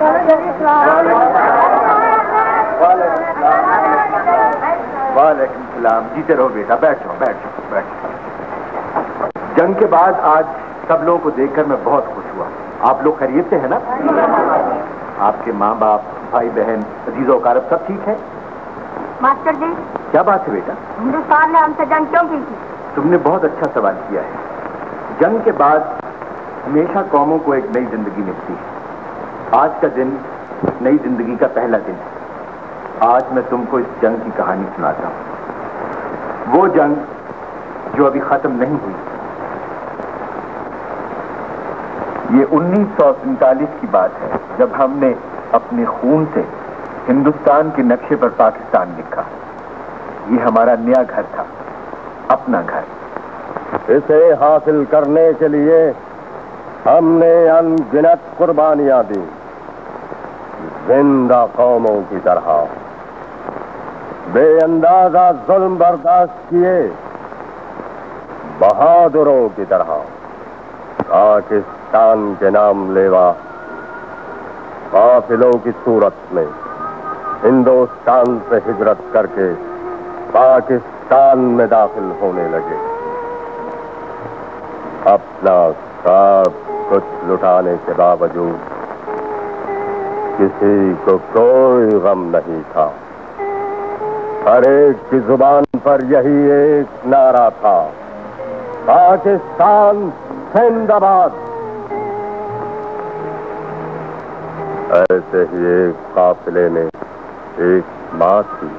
वालेकुम सलाम। जीते रहो बेटा, बैठ जाओ बैठ जाओ बैठ जाओ। जंग के बाद आज सब लोगों को देखकर मैं बहुत खुश हुआ। आप लोग खैरियत से है ना? आपके माँ बाप, भाई बहन, अजीजो कारब सब ठीक है? मास्टर जी, क्या बात है बेटा? हिंदुस्तान ने हमसे जंग क्यों की थी? तुमने बहुत अच्छा सवाल किया है। जंग के बाद हमेशा कौमों को एक नई जिंदगी मिलती है। आज का दिन नई जिंदगी का पहला दिन है। आज मैं तुमको इस जंग की कहानी सुनाता हूं। वो जंग जो अभी खत्म नहीं हुई। ये 1947 की बात है, जब हमने अपने खून से हिंदुस्तान के नक्शे पर पाकिस्तान लिखा। ये हमारा नया घर था, अपना घर। इसे हासिल करने के लिए हमने अनगिनत कुर्बानियां दी, जिंदा कौमों की तरह। बेअंदाजा जुल्म बर्दाश्त किए, बहादुरों की तरह। पाकिस्तान के नाम लेवा काफिलों की सूरत में हिंदुस्तान से हिजरत करके पाकिस्तान में दाखिल होने लगे। अपना सब कुछ लुटाने के बावजूद किसी को कोई गम नहीं था। हर एक की जुबान पर यही एक नारा था, पाकिस्तान जिंदाबाद। ऐसे ही एक काफिले में एक माँ थी,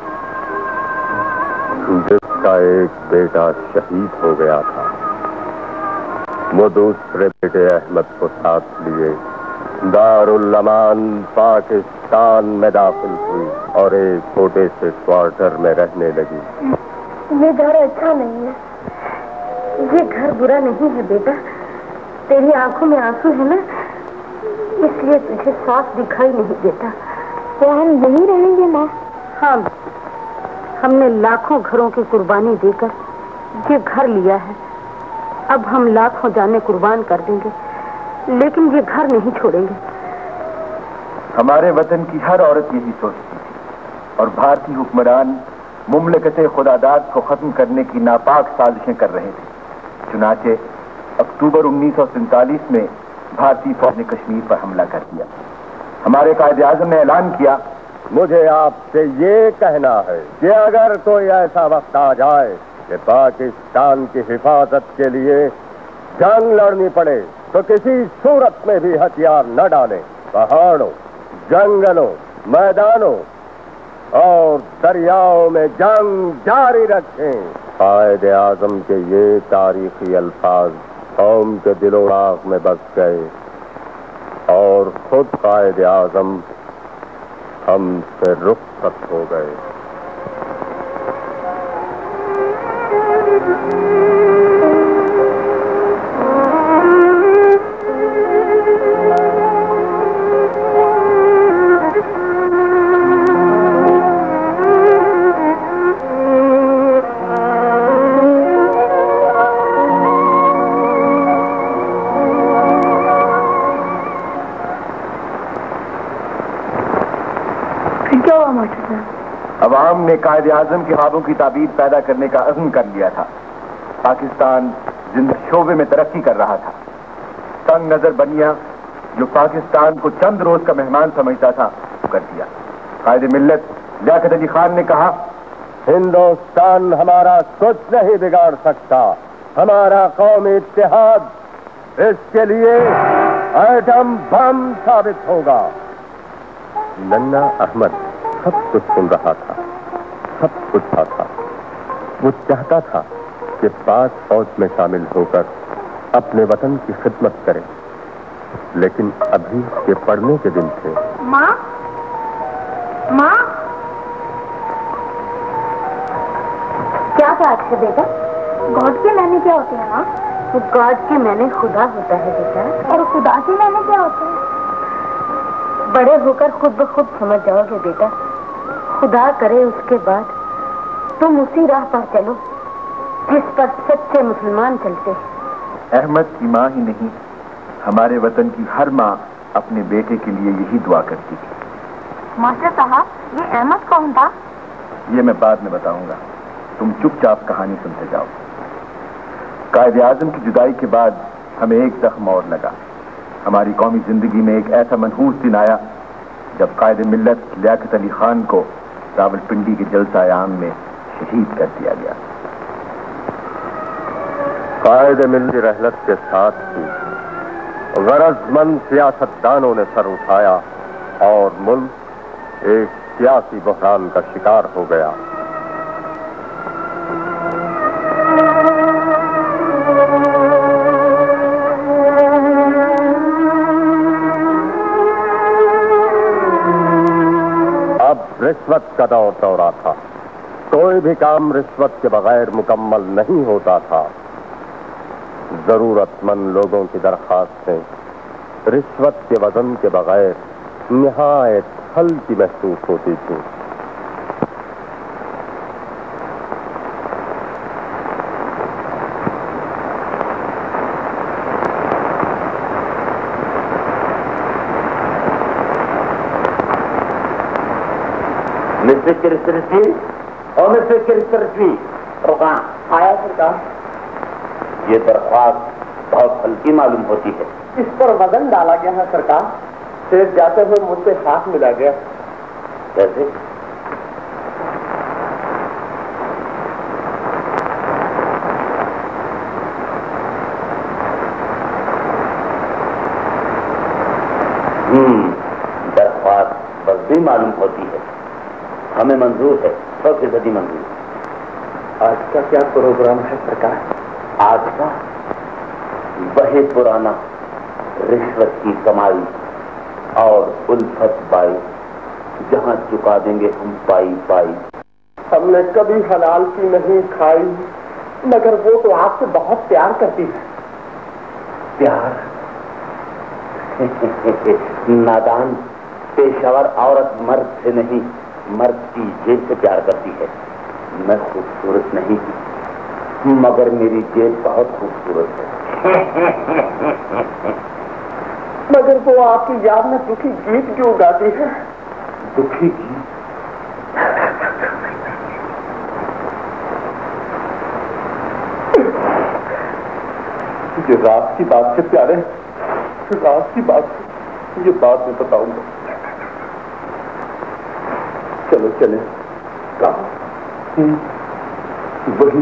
जिसका एक बेटा शहीद हो गया था। वो दूसरे बेटे अहमद को साथ लिए दारुल अमान पाकिस्तान में दाखिल हुई और एक छोटे से क्वार्टर में रहने लगी। ये घर अच्छा नहीं है, ये घर बुरा नहीं है बेटा। तेरी आंखों में आंसू है ना, इसलिए तुझे साफ दिखाई नहीं देता। तो हम यहीं रहेंगे माँ? हाँ, हमने लाखों घरों की कुर्बानी देकर ये घर लिया है। अब हम लाखों जाने कुर्बान कर देंगे, लेकिन ये घर नहीं छोड़ेंगे। हमारे वतन की हर औरत यही सोचती थी और भारतीय हुक्मरान मुमलकत खुदादाद को खत्म करने की नापाक साजिशें कर रहे थे। चुनाचे अक्टूबर 1947 में भारतीय फौज ने कश्मीर पर हमला कर दिया। हमारे कायदे-आज़म ने ऐलान किया, मुझे आपसे ये कहना है कि अगर कोई ऐसा वक्त आ जाए कि पाकिस्तान की हिफाजत के लिए जंग लड़नी पड़े, तो किसी सूरत में भी हथियार न डालें। पहाड़ों, जंगलों, मैदानों और दरियाओं में जंग जारी रखें। कायदे-आज़म के ये तारीखी अल्फाज कौम के दिलो-दिमाग में बस गए और खुद कायदे-आज़म हमसे रुखसत हो गए। अवाम ने कायदे-आज़म के ख्वाबों की ताबीर पैदा करने का अज़्म कर लिया था। पाकिस्तान जिंदा शोबे में तरक्की कर रहा था। तंग नजर बनिया जो पाकिस्तान को चंद रोज का मेहमान समझता था, कर दिया। कायदे मिल्लत लियाकत अली खान ने कहा, हिंदुस्तान हमारा कुछ नहीं बिगाड़ सकता, हमारा कौमी इत्तेहाद इसके लिए एटम बम साबित होगा। नन्ना अहमद सब कुछ सुन रहा था, सब कुछ था। वो चाहता था कि पाक फौज में शामिल होकर अपने वतन की खिदमत करे, लेकिन अभी के पढ़ने के दिन थे। माँ, माँ, क्या बात है बेटा? गॉड के मैंने क्या होते हैं माँ? तो गॉड के मैंने खुदा होता है बेटा। और खुदा के मैंने क्या होता है? बड़े होकर खुद ब खुद समझ जाओगे बेटा। खुदा करे उसके बाद तुम उसी राह पर चलो जिस पर सच्चे मुसलमान चलते हैं। अहमद की माँ ही नहीं, हमारे वतन की हर माँ अपने बेटे के लिए यही दुआ करती थी। मास्टर साहब, ये अहमद कौन था? ये मैं बाद में बताऊंगा, तुम चुपचाप कहानी सुनते जाओ। कायदे आजम की जुदाई के बाद हमें एक जख्म और लगा। हमारी कौमी जिंदगी में एक ऐसा मनहूस दिन आया जब कायदे मिल्लत लियाकत अली खान को रावलपिंडी के जलसा आम में शहीद कर दिया गया। कायदे मिल्लत रहलत के साथ ही गरजमंद सियासतदानों ने सर उठाया और मुल्क एक सियासी बहरान का शिकार हो गया। अब रिश्वत का दौरा था। कोई भी काम रिश्वत के बगैर मुकम्मल नहीं होता था। जरूरतमंद लोगों की दरखास्तें रिश्वत के वजन के बगैर निहायत हल्की महसूस होती थी। आया सरकार। ये दरख्वास्त बहुत हल्की मालूम होती है। इस पर वजन डाला गया है सरकार। शेष जाते हुए मुझसे हाथ मिला गया। कैसे? दरख्वास्त बस मालूम होती है। हमें मंजूर है, 100% मंजूर। आज का क्या प्रोग्राम है सरकार? आज का वही पुराना रिश्वत की कमाई और उल्फत बाई, जहां चुका देंगे हम पाई पाई। हमने कभी हलाल की नहीं खाई, मगर वो तो आपसे बहुत प्यार करती है। प्यार? नादान पेशावर औरत मर्द से नहीं, मर्द की जेब से प्यार करती है। मैं खूबसूरत नहीं, मगर मेरी जेब बहुत खूबसूरत है। मगर वो आपकी याद में दुखी गीत क्यों गाती है? दुखी गीत? ये रात की बात है प्यारे, रात की बात है। ये बात मैं बताऊंगा। चलो चले। कहा? वही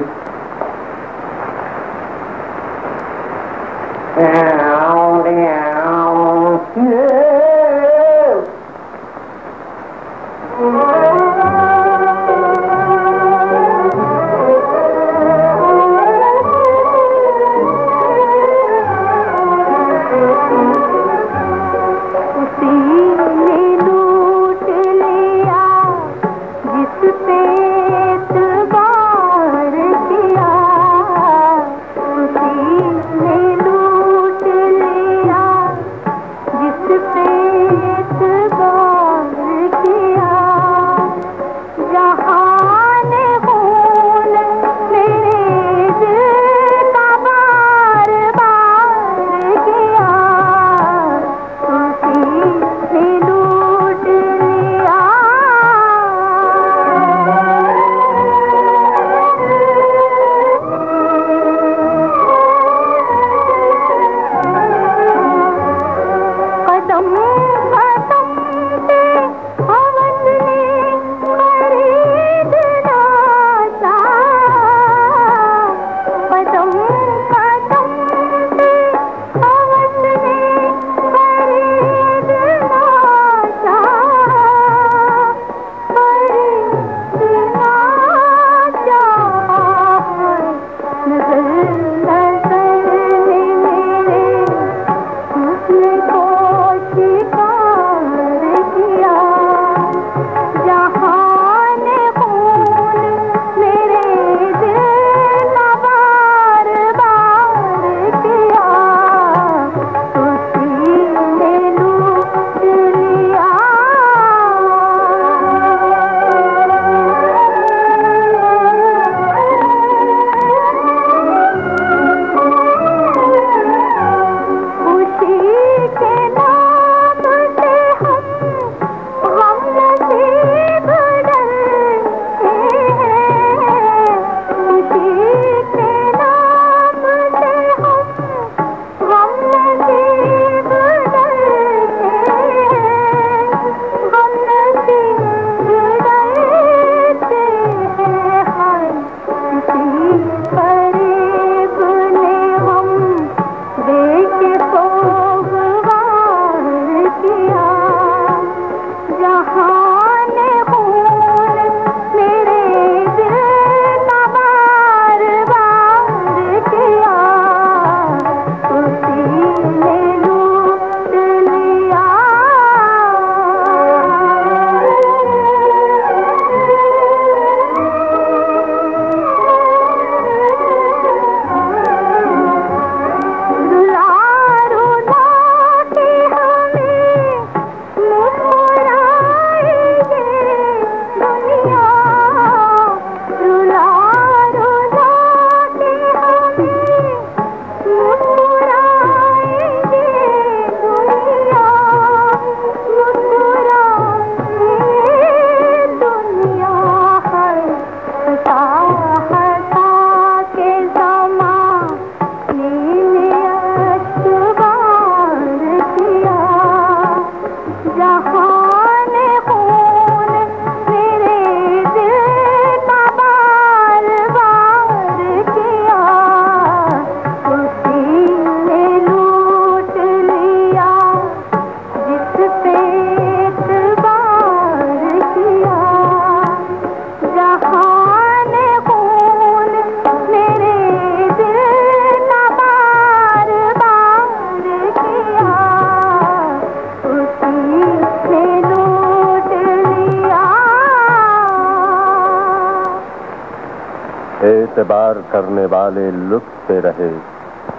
एतबार करने वाले लुत्फ से रहे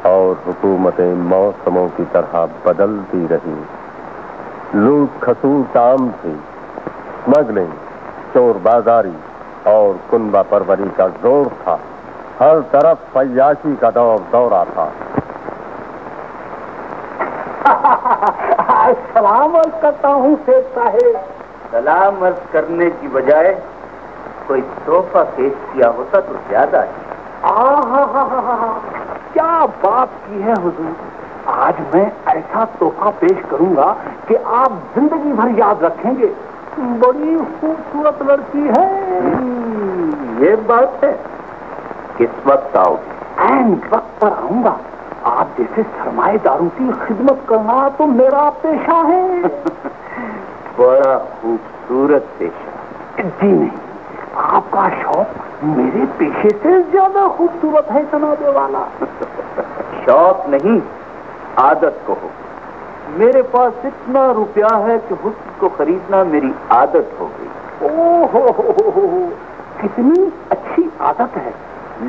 और हुकूमतें मौसमों की तरह बदलती रही। लूट खसूट आम थी, स्मगलिंग, चोरबाजारी और कुनबा परवरी का जोर था। हर तरफ फयाशी का दौरा था। सलाम अर्ज करता हूँ सेठ साहेब। सलाम अर्ज करने की बजाय कोई तोहफा पेश किया होता तो ज्यादा है। क्या बात की है हुजूर। आज मैं ऐसा तोहफा पेश करूंगा कि आप जिंदगी भर याद रखेंगे। बड़ी खूबसूरत लड़की है। ये बात है। किस वक्त आओगे? ऐन वक्त पर आऊंगा। आप जैसे सरमाएदारों की खिदमत करना तो मेरा पेशा है। बड़ा खूबसूरत पेशा। जी नहीं, आपका शौक मेरे पेशे से ज्यादा खूबसूरत है जनाबे वाला। शौक नहीं, आदत को हो। मेरे पास इतना रुपया है कि हुस्न को खरीदना मेरी आदत हो गई। ओहो, कितनी अच्छी आदत है।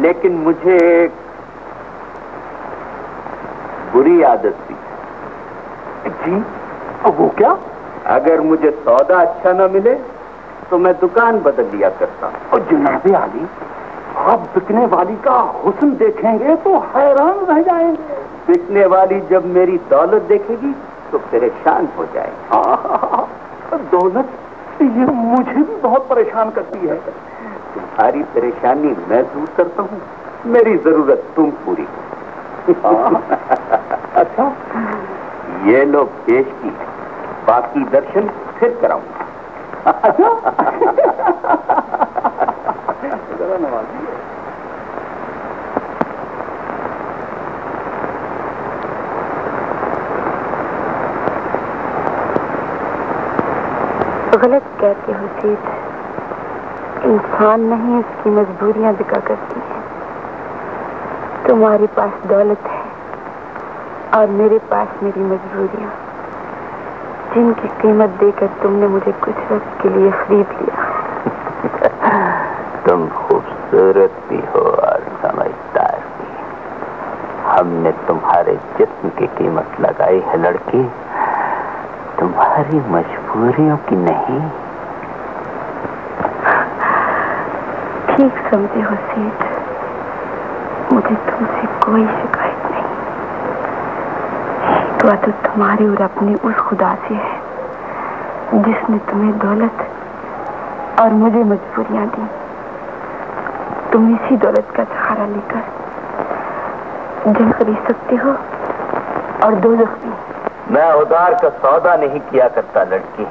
लेकिन मुझे एक बुरी आदत थी। जी, वो क्या? अगर मुझे सौदा अच्छा न मिले तो मैं दुकान बदल लिया करता। और जनाबे आली, आप बिकने वाली का हुस्न देखेंगे तो हैरान रह जाएंगे। बिकने वाली जब मेरी दौलत देखेगी तो परेशान हो जाएगी। दौलत ये मुझे भी बहुत परेशान करती है। तुम्हारी परेशानी मैं दूर करता हूँ, मेरी जरूरत तुम पूरी करो। अच्छा, ये लो पेश की, बाकी दर्शन फिर कराऊंगा। जरा नवाजिए। गलत कहते हो सेठ। इंसान नहीं, उसकी मजबूरियां बिका करती हैं। तुम्हारे पास दौलत है और मेरे पास मेरी मजबूरियां, जिनकी कीमत देकर तुमने मुझे कुछ वक्त के लिए खरीद लिया। तुम खूबसूरत भी हो और समझदार भी। हमने तुम्हारे जिस्म की कीमत लगाई है लड़की, तुम्हारी मजबूरियों की नहीं। ठीक समझे हो सेठ, मुझे तुमसे कोई शिकायत नहीं। शिकवा तो तुम्हारे और अपने उस खुदा से है जिसने तुम्हें दौलत और मुझे मजबूरियां दी। तुम इसी दौलत का सहारा लेकर जन्नत खरीद सकते हो और दोज़ख भी। मैं उधार का सौदा नहीं किया करता लड़की।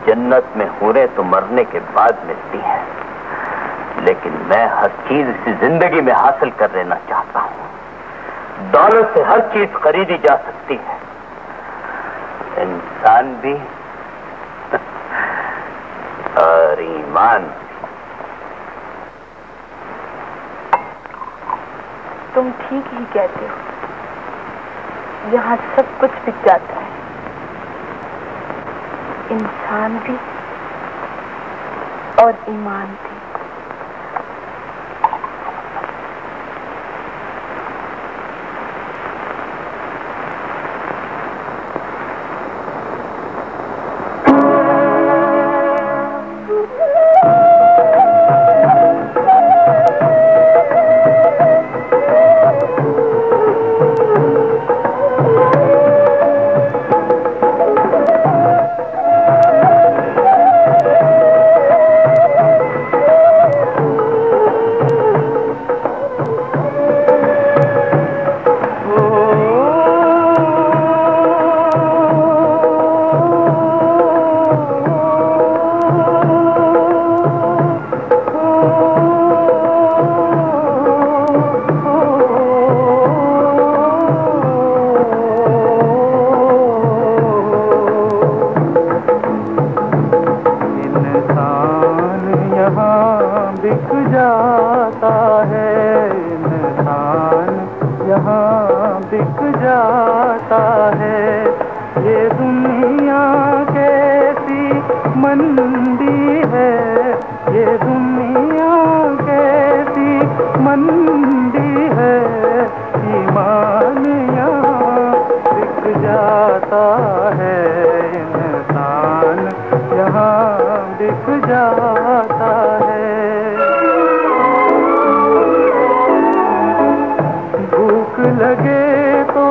जन्नत में हूरें तो मरने के बाद मिलती हैं, लेकिन मैं हर चीज इसी जिंदगी में हासिल कर लेना चाहता हूँ। दौलत से हर चीज खरीदी जा सकती है, इंसान भी और ईमान। तुम ठीक ही कहते हो, यहाँ सब कुछ बिक जाता है, इंसान भी और ईमान भी। जाता है इंसान, यहाँ बिक जाता है। भूख लगे तो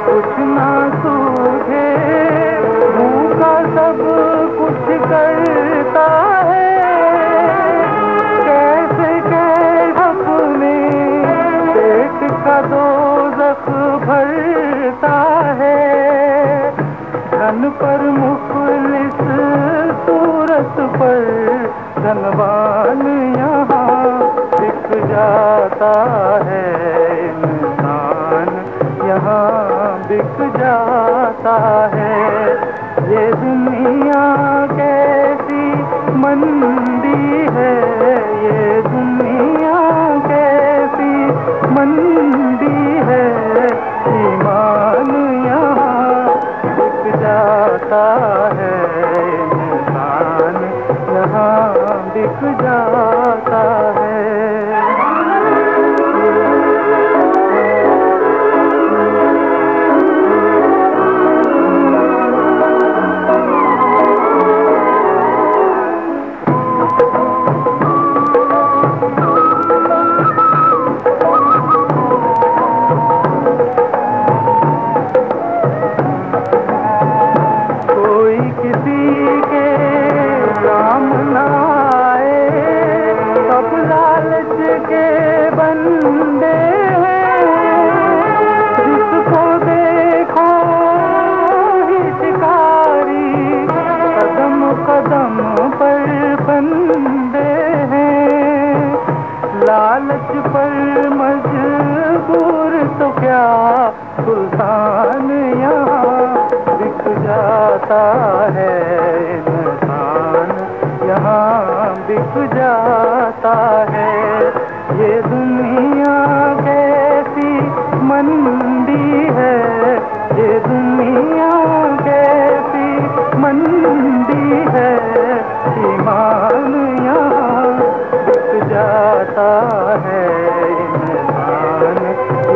कुछ ना सूझे, भूखा सब कुछ करता है। कैसे अपने पेट का दोज़ख भरता है। धन पर मुफलिस सूरत पर धनवान यहाँ बिक जाता है इंसान, यहाँ बिक जाता है। ये दुनिया कैसी मंदी है, ये दुनिया कैसी मंदी है। ईमान यहाँ बिक जाता है इंसान, यहाँ बिक जाता है। लालच पर मजबूर तो क्या सुल्तान यहाँ बिक जाता है इंसान, यहाँ बिक जाता है। ये दुनिया कैसी मंदी है, ये दुनिया कैसी मंदी है। ईमान यहाँ बिक जाता है इंसान,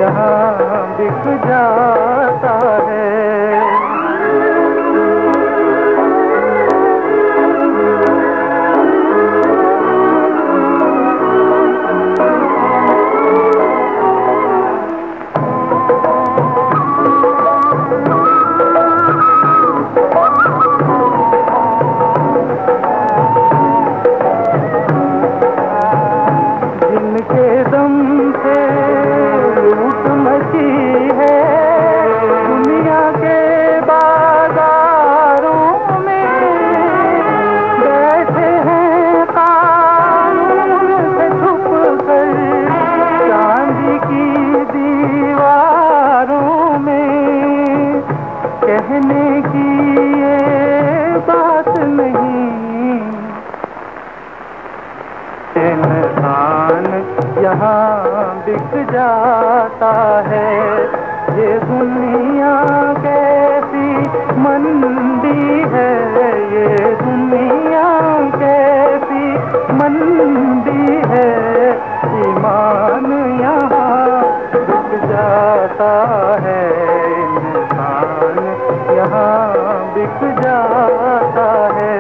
यहाँ बिक जाता है। कहने की ये बात नहीं, इंसान यहाँ बिक जाता है। ये दुनिया कैसी मंदी है, ये दुनिया कैसी मंदी है। ईमान यहाँ बिक जाता है इंसान, यहाँ बिक जाता है।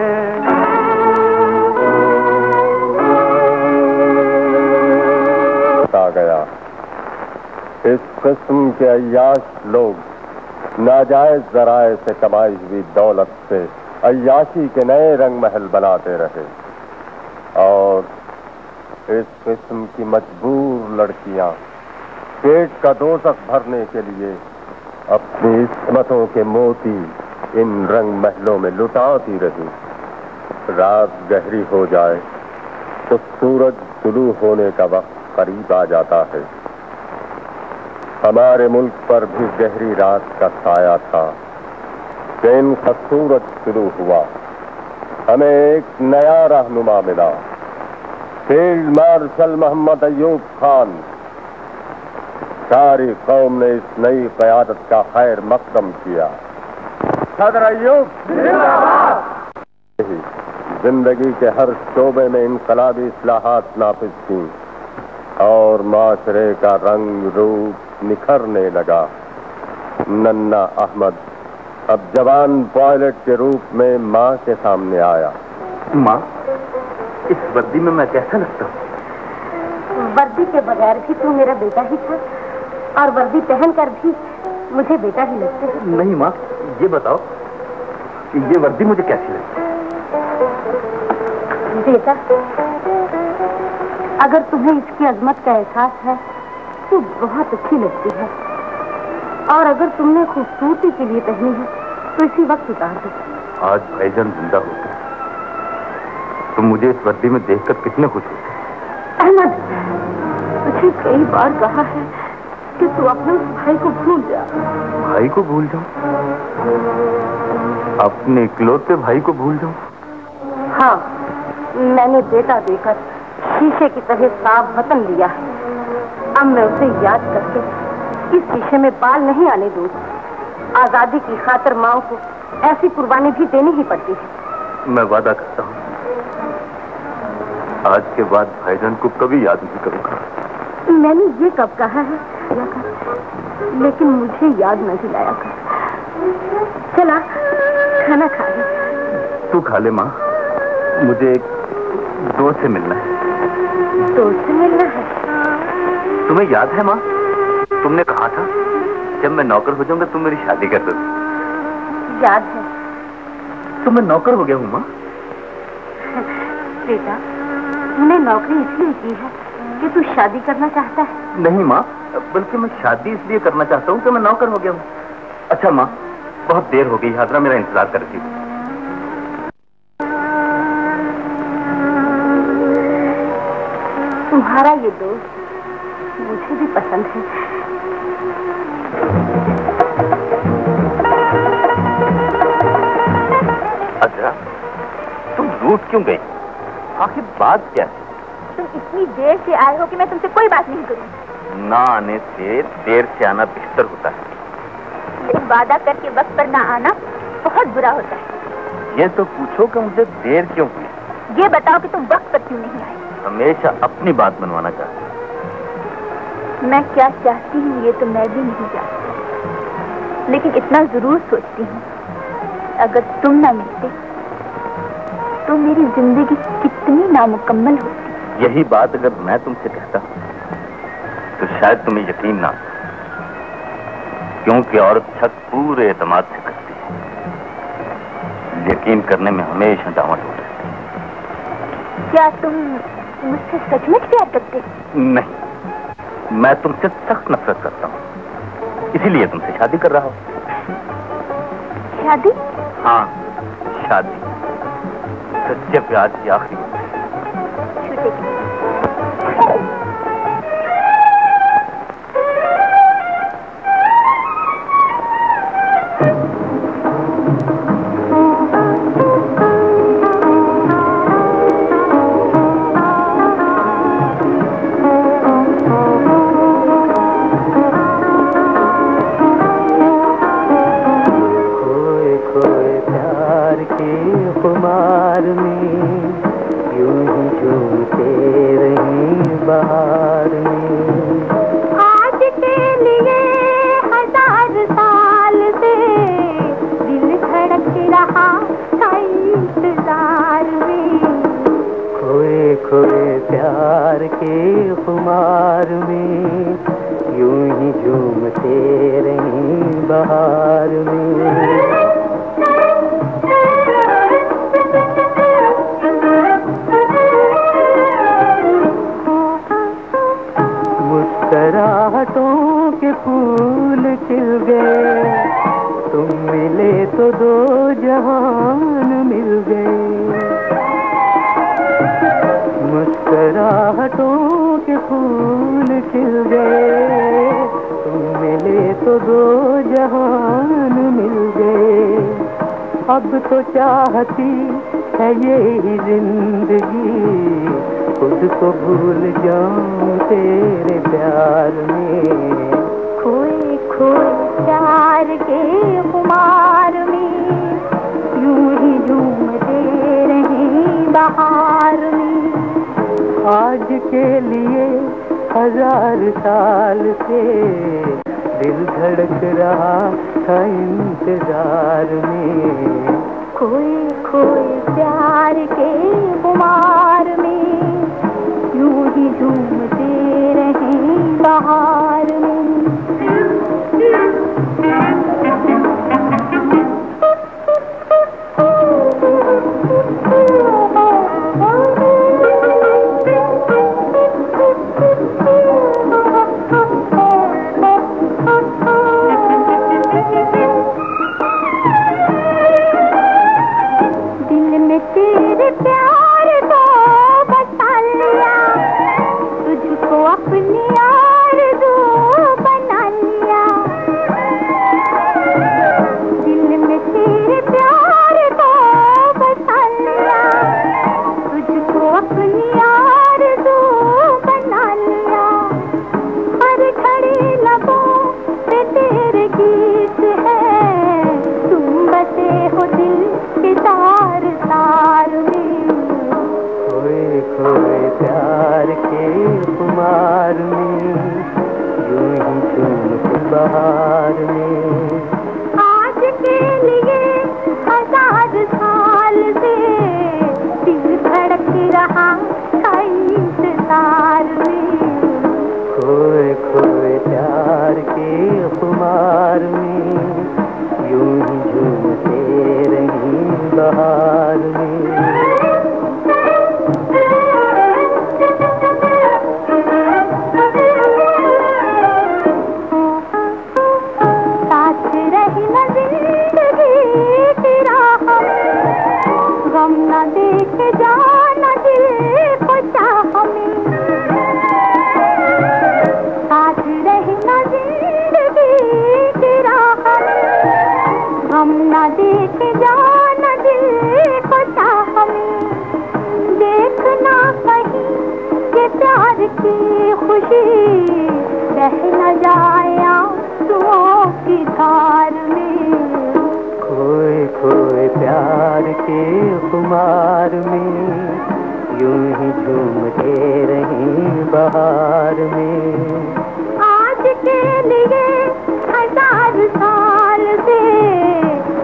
आ गया इस किस्म के अय्याश लोग नाजायज जराए से कमाई हुई दौलत से अय्याशी के नए रंग महल बनाते रहे, और इस किस्म की मजबूर लड़कियां पेट का दोज़ख भरने के लिए अपनी इस्मतों के मोती इन रंग महलों में लुटाती रही। रात गहरी हो जाए तो सूरज तुलू होने का वक्त करीब आ जाता है। हमारे मुल्क पर भी गहरी रात का साया था कि इनका सूरज शुरू हुआ। हमें एक नया रहनुमा मिला, फील्ड मार्शल मोहम्मद अय्यूब खान। सारी कौम ने इस नई क़यादत का खैर मक़दम किया। सदर अय्यूब जिंदगी के हर शोबे में इनकलाबी इस्लाहात नाफिज की और माशरे का रंग रूप निखरने लगा। नन्ना अहमद अब जवान पायलट के रूप में माँ के सामने आया। माँ, इस वर्दी में मैं कैसा लगता हूँ? वर्दी के बगैर भी तू मेरा बेटा ही था और वर्दी पहनकर भी मुझे बेटा ही लगते है। नहीं माँ, ये बताओ कि ये वर्दी मुझे कैसी लगती है? बेटा, अगर तुम्हें इसकी अजमत का एहसास है तो बहुत अच्छी लगती है, और अगर तुमने खूबसूरती के लिए पहनी है तो इसी वक्त उतार दो। आज भाईजान जिंदा होते तो मुझे इस वर्दी में देखकर कितने खुश होते। अहमद, तुझे कई बार कहा है कि तू अपने उस भाई को भूल जा। भाई को भूल जाऊं? अपने इकलौते भाई को भूल जाऊं? हाँ, मैंने बेटा देकर शीशे की तरह साफ वतन लिया है। अब मैं उसे याद करके इस शीशे में बाल नहीं आने दूंगी। आजादी की खातिर माँ को ऐसी कुर्बानी भी देनी ही पड़ती है। मैं वादा करता हूँ आज के बाद भाईजान को कभी याद नहीं करूंगा। मैंने ये कब कहा है? लेकिन मुझे याद न दिलाया कर। चला, खाना खा ले। तू खा ले माँ, मुझे एक दोस्त से मिलना है। दोस्त से मिलना है? तुम्हें याद है माँ, तुमने कहा था जब मैं नौकर हो जाऊंगा तुम मेरी शादी कर दोगी। याद है। तो मैं नौकर हो गया हूँ माँ। बेटा, तूने नौकरी इसलिए की है कि तू शादी करना चाहता है? नहीं माँ, बल्कि मैं शादी इसलिए करना चाहता हूँ कि मैं नौकर हो गया हूँ। अच्छा माँ, बहुत देर हो गई, हाजरा मेरा इंतजार कर रही है। तुम्हारा ये दोस्त मुझे भी पसंद है। अच्छा, तुम रूठ क्यों गई? आखिर बात क्या है? तुम इतनी देर से आए हो कि मैं तुमसे कोई बात नहीं करूँ। ना आने से देर से आना बेहतर होता है। लेकिन वादा करके वक्त पर ना आना बहुत बुरा होता है। ये तो पूछो कि मुझे देर क्यों हुई। ये बताओ कि तुम वक्त पर क्यों नहीं आए। हमेशा अपनी बात मनवाना चाहती हूँ। मैं क्या चाहती हूँ ये तो मैं भी नहीं जानती, लेकिन इतना जरूर सोचती हूँ अगर तुम ना मिलते तो मेरी जिंदगी कितनी नामुकम्मल होती। यही बात अगर मैं तुमसे कहता तो शायद तुम्हें यकीन ना आता, क्योंकि औरत शक पूरे एतमाद से करती है, यकीन करने में हमेशा दावत हो जाती है। क्या तुम मुझसे सचमुच प्यार करते? नहीं, मैं तुमसे सख्त नफरत करता हूँ, इसीलिए तुमसे शादी कर रहा हूँ। शादी? हाँ, शादी सच्चे प्यार की आखिरी। मुस्कुराहटों के फूल खिल गए, तुम मिले तो दो जहान मिल गए। मुस्कुराहटों के फूल खिल गए, तुम मिले तो दो जहान मिल गए। अब तो चाहती है यही जिंदगी, खुद को भूल जाऊं तेरे प्यार में। खोए खोए प्यार के खुमार में, यूं ही झूमते रहें बहार में। आज के लिए 1000 साल से दिल धड़क रहा था इंतजार में। खोए खोए प्यार के खुमार में यूं ही झूमते रहे बहार में। दिल में तेरे प्यार को बसा लिया, तुझको अपनी आरज़ू बना लिया। दिल में तेरे प्यार को बसा लिया, तुझको अपनी आरज़ू बना लिया। हर घड़ी लबों पे तेरे गीत है, तुम बसे हो दिल के तार तार में। खोए खोए प्यार के खुमार में यूं ही झूमते बहार में। आज के लिए 1000 साल से दिल धड़क रहा था इंतजार में। खोए खोए प्यार के खुमार में यूं ही झूमते रही बहार में। साथ रही न जिंदगी की राह में, गम न देखे जाना दिल को चाह में। साथ रही न जिंदगी की राह में, गम न देखे जाना दिल को चाह में। देखना कहीं के प्यार की खुशी रह न जाए आंसुओं की धार में। खोए खोए प्यार के खुमार में यूं ही झूमते रही बहार में। आज के लिए 1000 साल से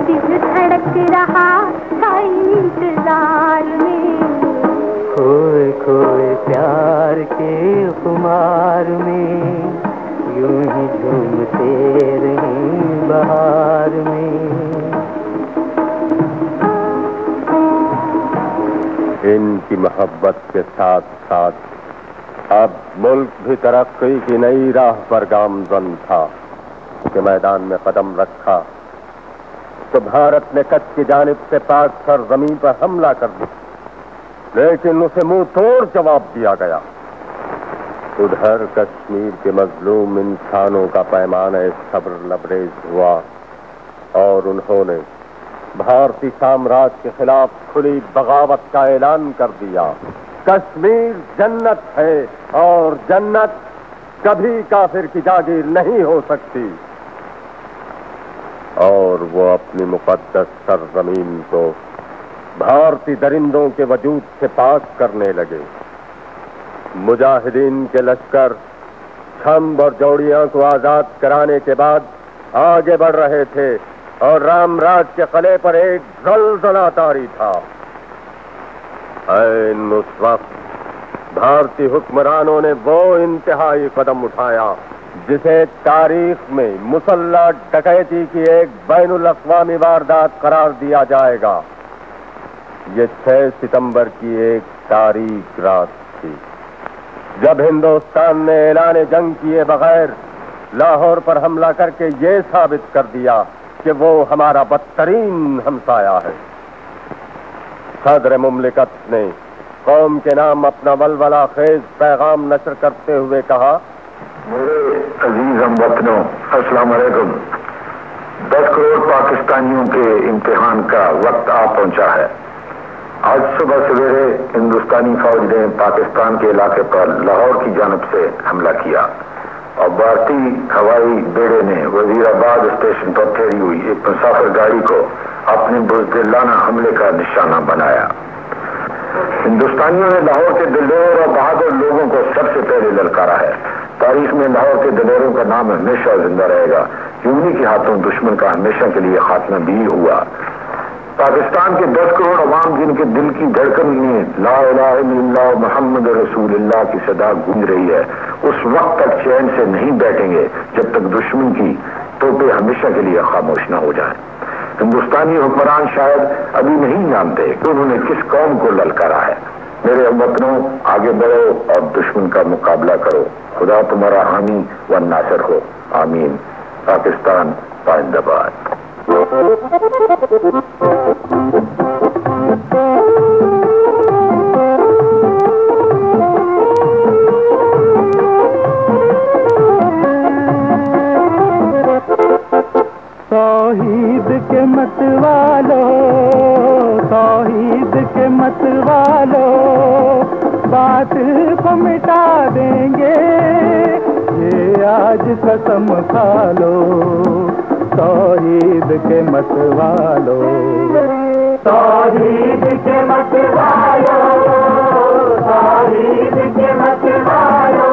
दिल धड़क रहा था इंतजार में। खोए खोए प्यार के खुमार में यूं ही झूमते रही बहार में। इनकी मोहब्बत के साथ साथ अब मुल्क भी तरक्की की नई राह पर गामजन था कि मैदान में कदम रखा तो भारत ने कच्छ की जानिब से पाक सरजमीन पर हमला कर दिया, लेकिन उसे मुंह तोड़ जवाब दिया गया। उधर कश्मीर के मजलूम इंसानों का पैमाना सब्र लबरेज हुआ और उन्होंने भारतीय साम्राज्य के खिलाफ खुली बगावत का ऐलान कर दिया। कश्मीर जन्नत है और जन्नत कभी काफिर की जागीर नहीं हो सकती। और वो अपनी मुकद्दस सरजमीन को भारतीय दरिंदों के वजूद से पाक करने लगे। मुजाहिदीन के लश्कर छंब और जौड़ियां को आजाद कराने के बाद आगे बढ़ रहे थे और रामराज के किले पर एक ज़लज़ला तारी था। ऐन उस वक्त भारतीय हुक्मरानों ने वो इंतहाई कदम उठाया जिसे तारीख में मुसल्लह डकैती की एक बैनुल अक़वामी वारदात करार दिया जाएगा। ये 6 सितंबर की एक तारीख रात थी जब हिंदुस्तान ने ऐलान जंग किए बगैर लाहौर पर हमला करके ये साबित कर दिया कि वो हमारा बदतरीन हमसाया है। सदर मुमलिकत ने कौम के नाम अपना वलवला खेज पैगाम नशर करते हुए कहा, मेरे अजीज हमवतनों, अस्सलाम वालेकुम। 10 करोड़ पाकिस्तानियों के इम्तिहान का वक्त आ पहुंचा है। आज सुबह सवेरे हिंदुस्तानी फौज ने पाकिस्तान के इलाके पर लाहौर की जानब से हमला किया और भारतीय हवाई बेड़े ने वजीराबाद स्टेशन पर ठहरी हुई एक मुसाफिर गाड़ी को अपने बुज़दिलाना हमले का निशाना बनाया। हिंदुस्तानियों ने लाहौर के दिलेर और बहादुर लोगों को सबसे पहले ललकारा है तारीख में लाहौर के दलेरों का नाम हमेशा जिंदा रहेगा कि उन्हीं के हाथों दुश्मन का हमेशा के लिए खात्मा भी हुआ। पाकिस्तान के 10 करोड़ अवाम जिनके दिल की धड़कन में ला इलाहा इल्लल्लाह मुहम्मद रसूलुल्लाह की सदा गूंज रही है, उस वक्त तक चैन से नहीं बैठेंगे जब तक दुश्मन की तोपे हमेशा के लिए खामोश न हो जाएं। हिंदुस्तानी हुक्मरान शायद अभी नहीं जानते कि उन्होंने किस कौम को ललकारा है। मेरे हमवतनों, आगे बढ़ो और दुश्मन का मुकाबला करो। खुदा तुम्हारा हामी व नासर हो। आमीन। पाकिस्तान पाइंदाबाद। तौहीद के मतवालो, तौहीद के मतवालो, बातिल को मिटा देंगे, ये आज कसम खा लो। तौहीद के मतवालो, तौहीद के मतवालो, तौहीद के मतवालो,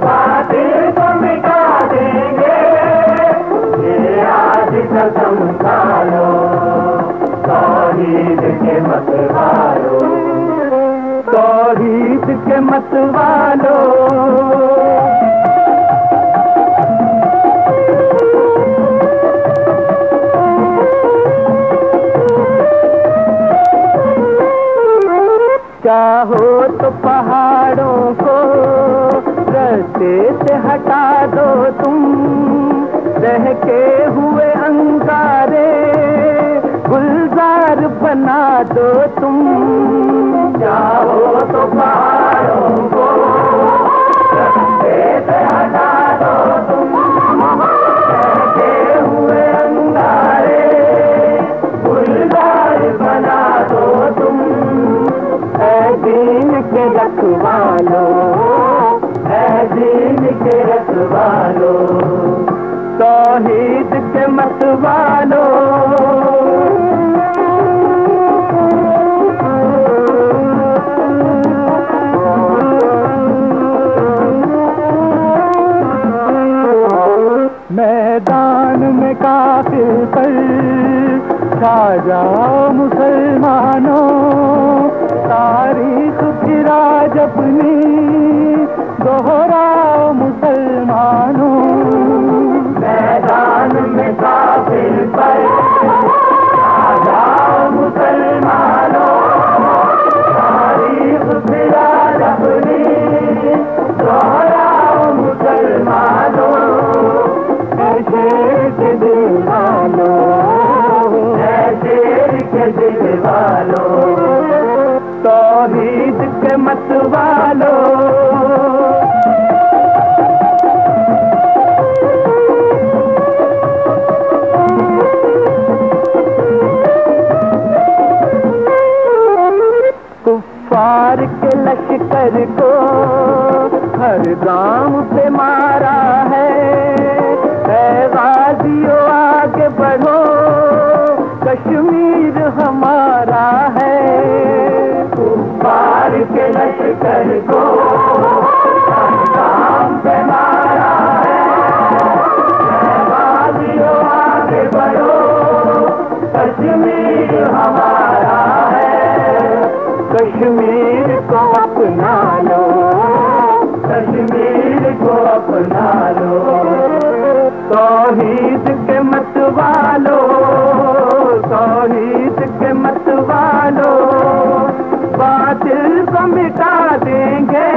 बातिल को मिटा देंगे, आज कसम खा लो। तौहीद के मतवालो, तौहीद के मतवालो। चाहो तो पहाड़ों को रास्ते से हटा दो तुम, बहके हुए अंगारे गुलजार बना दो तुम। चाहो तो पहाड़ों को रास्ते से हटा दो तुम, बहके हुए अंगारे गुलजार बना दो तुम। ऐ दीन के रखवालो, ऐ दीन के रखवालो, तौहीद के मतवालो। मैदान में काफिर पर छा जाओ मुसलमानों, तारीख फिर आज अपनी दोहराओ मुसलमानों। मैदान में काफिर पर छा जाओ मुसलमानों, तारीख फिर आज अपनी दोहराओ मुसलमानों। शेर के दिल वालों, शेर के दिल वालों, तौहीद के मतवालो। कुफ्फार के लश्कर को हर गांव पे मारा है, ऐ गाजियों आगे बढ़ो, कश्मीर हमारा है। कुफ्फार के लश्कर को हर गांव पे मारा है, ऐ गाजियों आगे बढ़ो, कश्मीर हमारा है। कश्मीर को अपना लो, कश्मीर को अपना लो, तौहीद के मतवालो, तौहीद के मतवालो। बातिल को मिटा देंगे,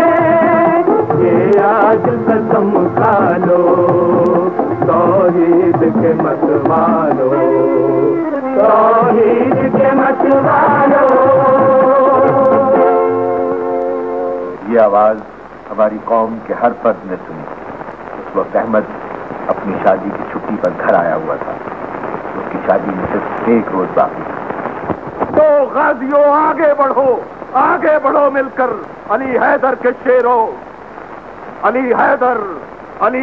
ये आज कसम खा लो। तौहीद के मतवालो, तौहीद के मतवालो। ये आवाज हमारी कौम के हर फर्द ने सुनी। उस वक्त अहमद अपनी शादी की छुट्टी पर घर आया हुआ था। उसकी शादी में सिर्फ 1 रोज बाकी था। तो गाजियों आगे बढ़ो मिलकर, अली हैदर के शेरों। अली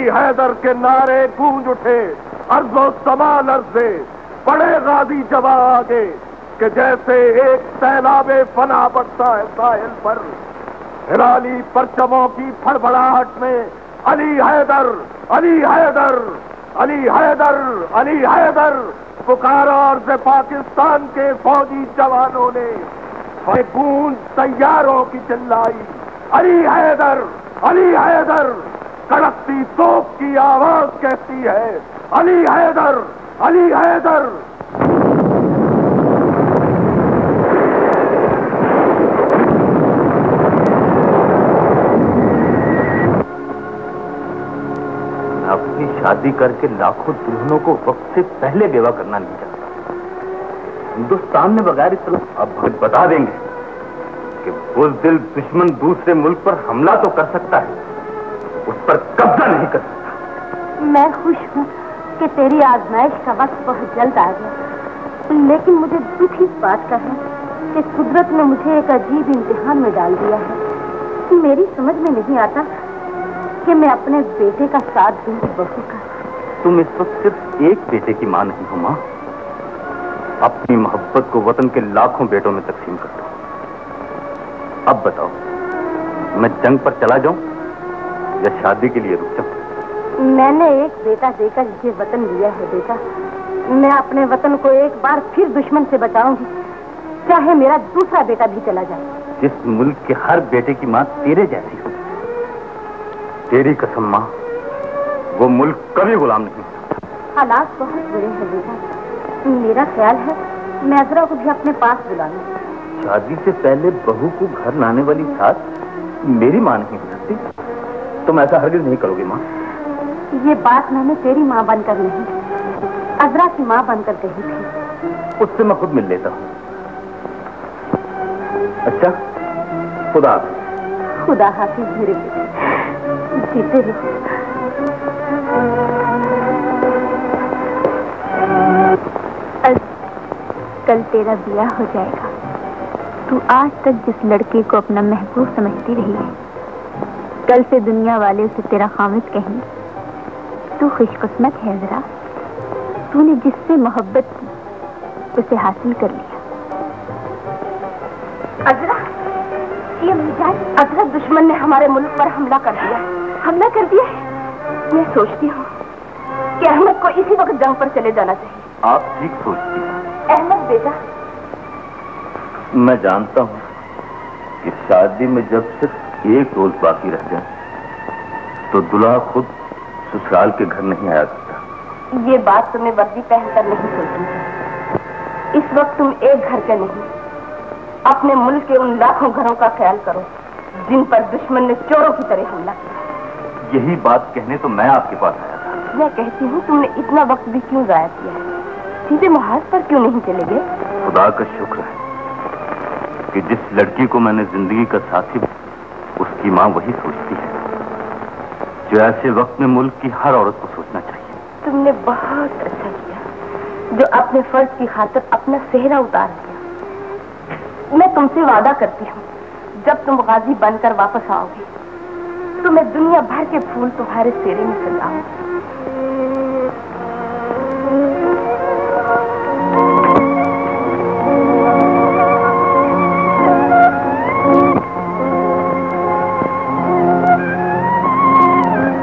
हैदर के नारे गूंज उठे, अर्ज़ो समा लर्ज़े, बड़े गाजी जवा आगे कि जैसे एक सैलाबे फना बढ़ता है साहिल पर। हिलाली परचमों की फड़फड़ाहट में अली हैदर, अली हैदर, अली हैदर, अली हैदर पुकारा और से पाकिस्तान के फौजी जवानों ने गूंज तैयारों की चिल्लाई। अली हैदर, अली हैदर, कड़कती तोप की आवाज कहती है अली हैदर, अली हैदर। अपनी शादी करके लाखों दुल्हनों को वक्त से पहले बेवा करना नहीं चाहता। हिंदुस्तान में बगैर इतना अब बता देंगे कि बुज़दिल दुश्मन दूसरे मुल्क पर हमला तो कर सकता है, उस पर कब्जा नहीं कर सकता। मैं खुश हूँ कि तेरी आजमाइश का वक्त बहुत जल्द आ गया, लेकिन मुझे दुख इस बात का है कि कुदरत ने मुझे एक अजीब इम्तिहान में डाल दिया है। मेरी समझ में नहीं आता कि मैं अपने बेटे का साथ दूं बहू का। तुम इस वक्त सिर्फ एक बेटे की मां नहीं हो मां, अपनी मोहब्बत को वतन के लाखों बेटों में तकसीम कर दो। अब बताओ, मैं जंग पर चला जाऊं या शादी के लिए रुक जाऊं? मैंने एक बेटा देकर ये वतन लिया है बेटा। मैं अपने वतन को एक बार फिर दुश्मन से बचाऊंगी, चाहे मेरा दूसरा बेटा भी चला जाए। जिस मुल्क के हर बेटे की मां तेरे जैसी हो, तेरी कसम मां, वो मुल्क कभी गुलाम नहीं होता। हालात बहुत बुरे हैं बेटा। मेरा ख्याल है मैं अजरा को भी अपने पास बुला लूं। शादी से पहले बहू को घर लाने वाली सास मेरी मां नहीं हो सकती। तुम ऐसा हरगिज नहीं करोगी मां। ये बात मैंने तेरी मां बनकर नहीं, अजरा की मां बनकर कही थी। उससे मैं खुद मिल लेता हूँ। अच्छा, खुदा हाफिज। खुदा हाफिज मेरे बेटे, जीते रहो। कल तेरा ब्याह हो जाएगा। तू आज तक जिस लड़के को अपना महबूब समझती रही है, कल से दुनिया वाले उसे तेरा खामिद कहेंगे। तू खुशकिस्मत है जरा, तूने जिससे मोहब्बत की उसे हासिल कर लिया। अजरा, ये मिजाज, अजरा दुश्मन ने हमारे मुल्क पर हमला कर दिया। हमला कर दिया है। मैं सोचती हूँ कि अहमद को इसी वक्त जंग पर चले जाना चाहिए। आप ठीक सोचती हैं। अहमद बेटा, मैं जानता हूँ कि शादी में जब सिर्फ एक रोज बाकी रह जाए तो दुल्हा खुद ससुराल के घर नहीं आया करता। ये बात तुम्हें वर्दी पहनकर नहीं सोचनी है। इस वक्त तुम एक घर के नहीं, अपने मुल्क के उन लाखों घरों का ख्याल करो जिन पर दुश्मन ने चोरों की तरह हमला किया। यही बात कहने तो मैं आपके पास आया था। मैं कहती हूँ तुमने इतना वक्त भी क्यों जाया किया है? सीधे मुहाज पर क्यों नहीं चले गए? खुदा का शुक्र है कि जिस लड़की को मैंने जिंदगी का साथी, उसकी माँ वही सोचती है जो ऐसे वक्त में मुल्क की हर औरत को सोचना चाहिए। तुमने बहुत अच्छा किया जो अपने फर्ज की खातिर अपना सेहरा उतार दिया। मैं तुमसे वादा करती हूँ, जब तुम गाजी बनकर वापस आओगे तो मैं दुनिया भर के फूल तुम्हारे सेहरे में सजाऊंगी।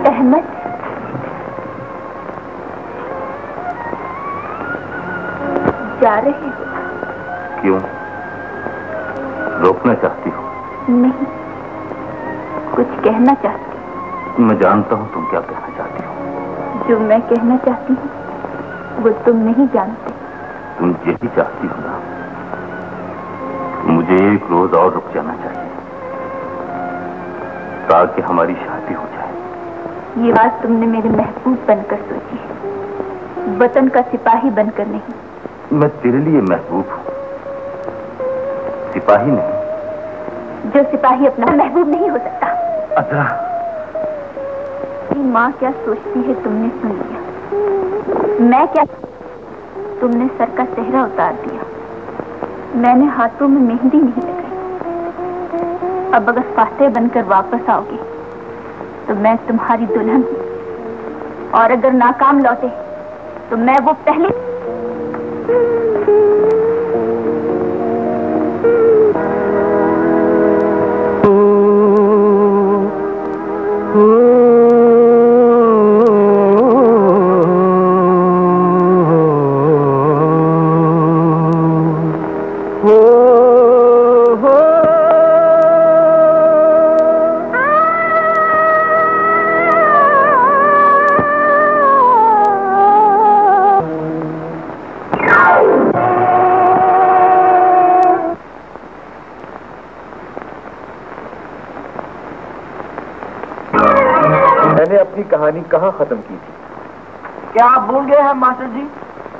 अहमद, जा रहे हो? क्यों? रोकना चाहती हो? नहीं, कुछ कहना चाहती। मैं जानता हूँ तुम क्या कहना चाहती हो। जो मैं कहना चाहती हूँ वो तुम नहीं जानते। तुम यही चाहती हो ना, मुझे एक रोज और रुक जाना चाहिए ताकि हमारी शादी हो जाए। ये बात तुमने मेरे महबूब बनकर सोची है, वतन का सिपाही बनकर नहीं। मैं तेरे लिए महबूब हूँ, सिपाही नहीं। जो सिपाही अपना महबूब नहीं हो सकता। अजरा, माँ क्या सोचती है तुमने सुन लिया। मैं क्या, तुमने सर का सेहरा उतार दिया, मैंने हाथों में मेहंदी नहीं लगाई। अब अगर फातेह बनकर वापस आओगी तो मैं तुम्हारी दुल्हन हूँ, और अगर नाकाम लौटे तो मैं वो पहले। ओ मैंने अपनी कहानी कहाँ खत्म की थी? क्या आप भूल गए हैं मास्टर जी?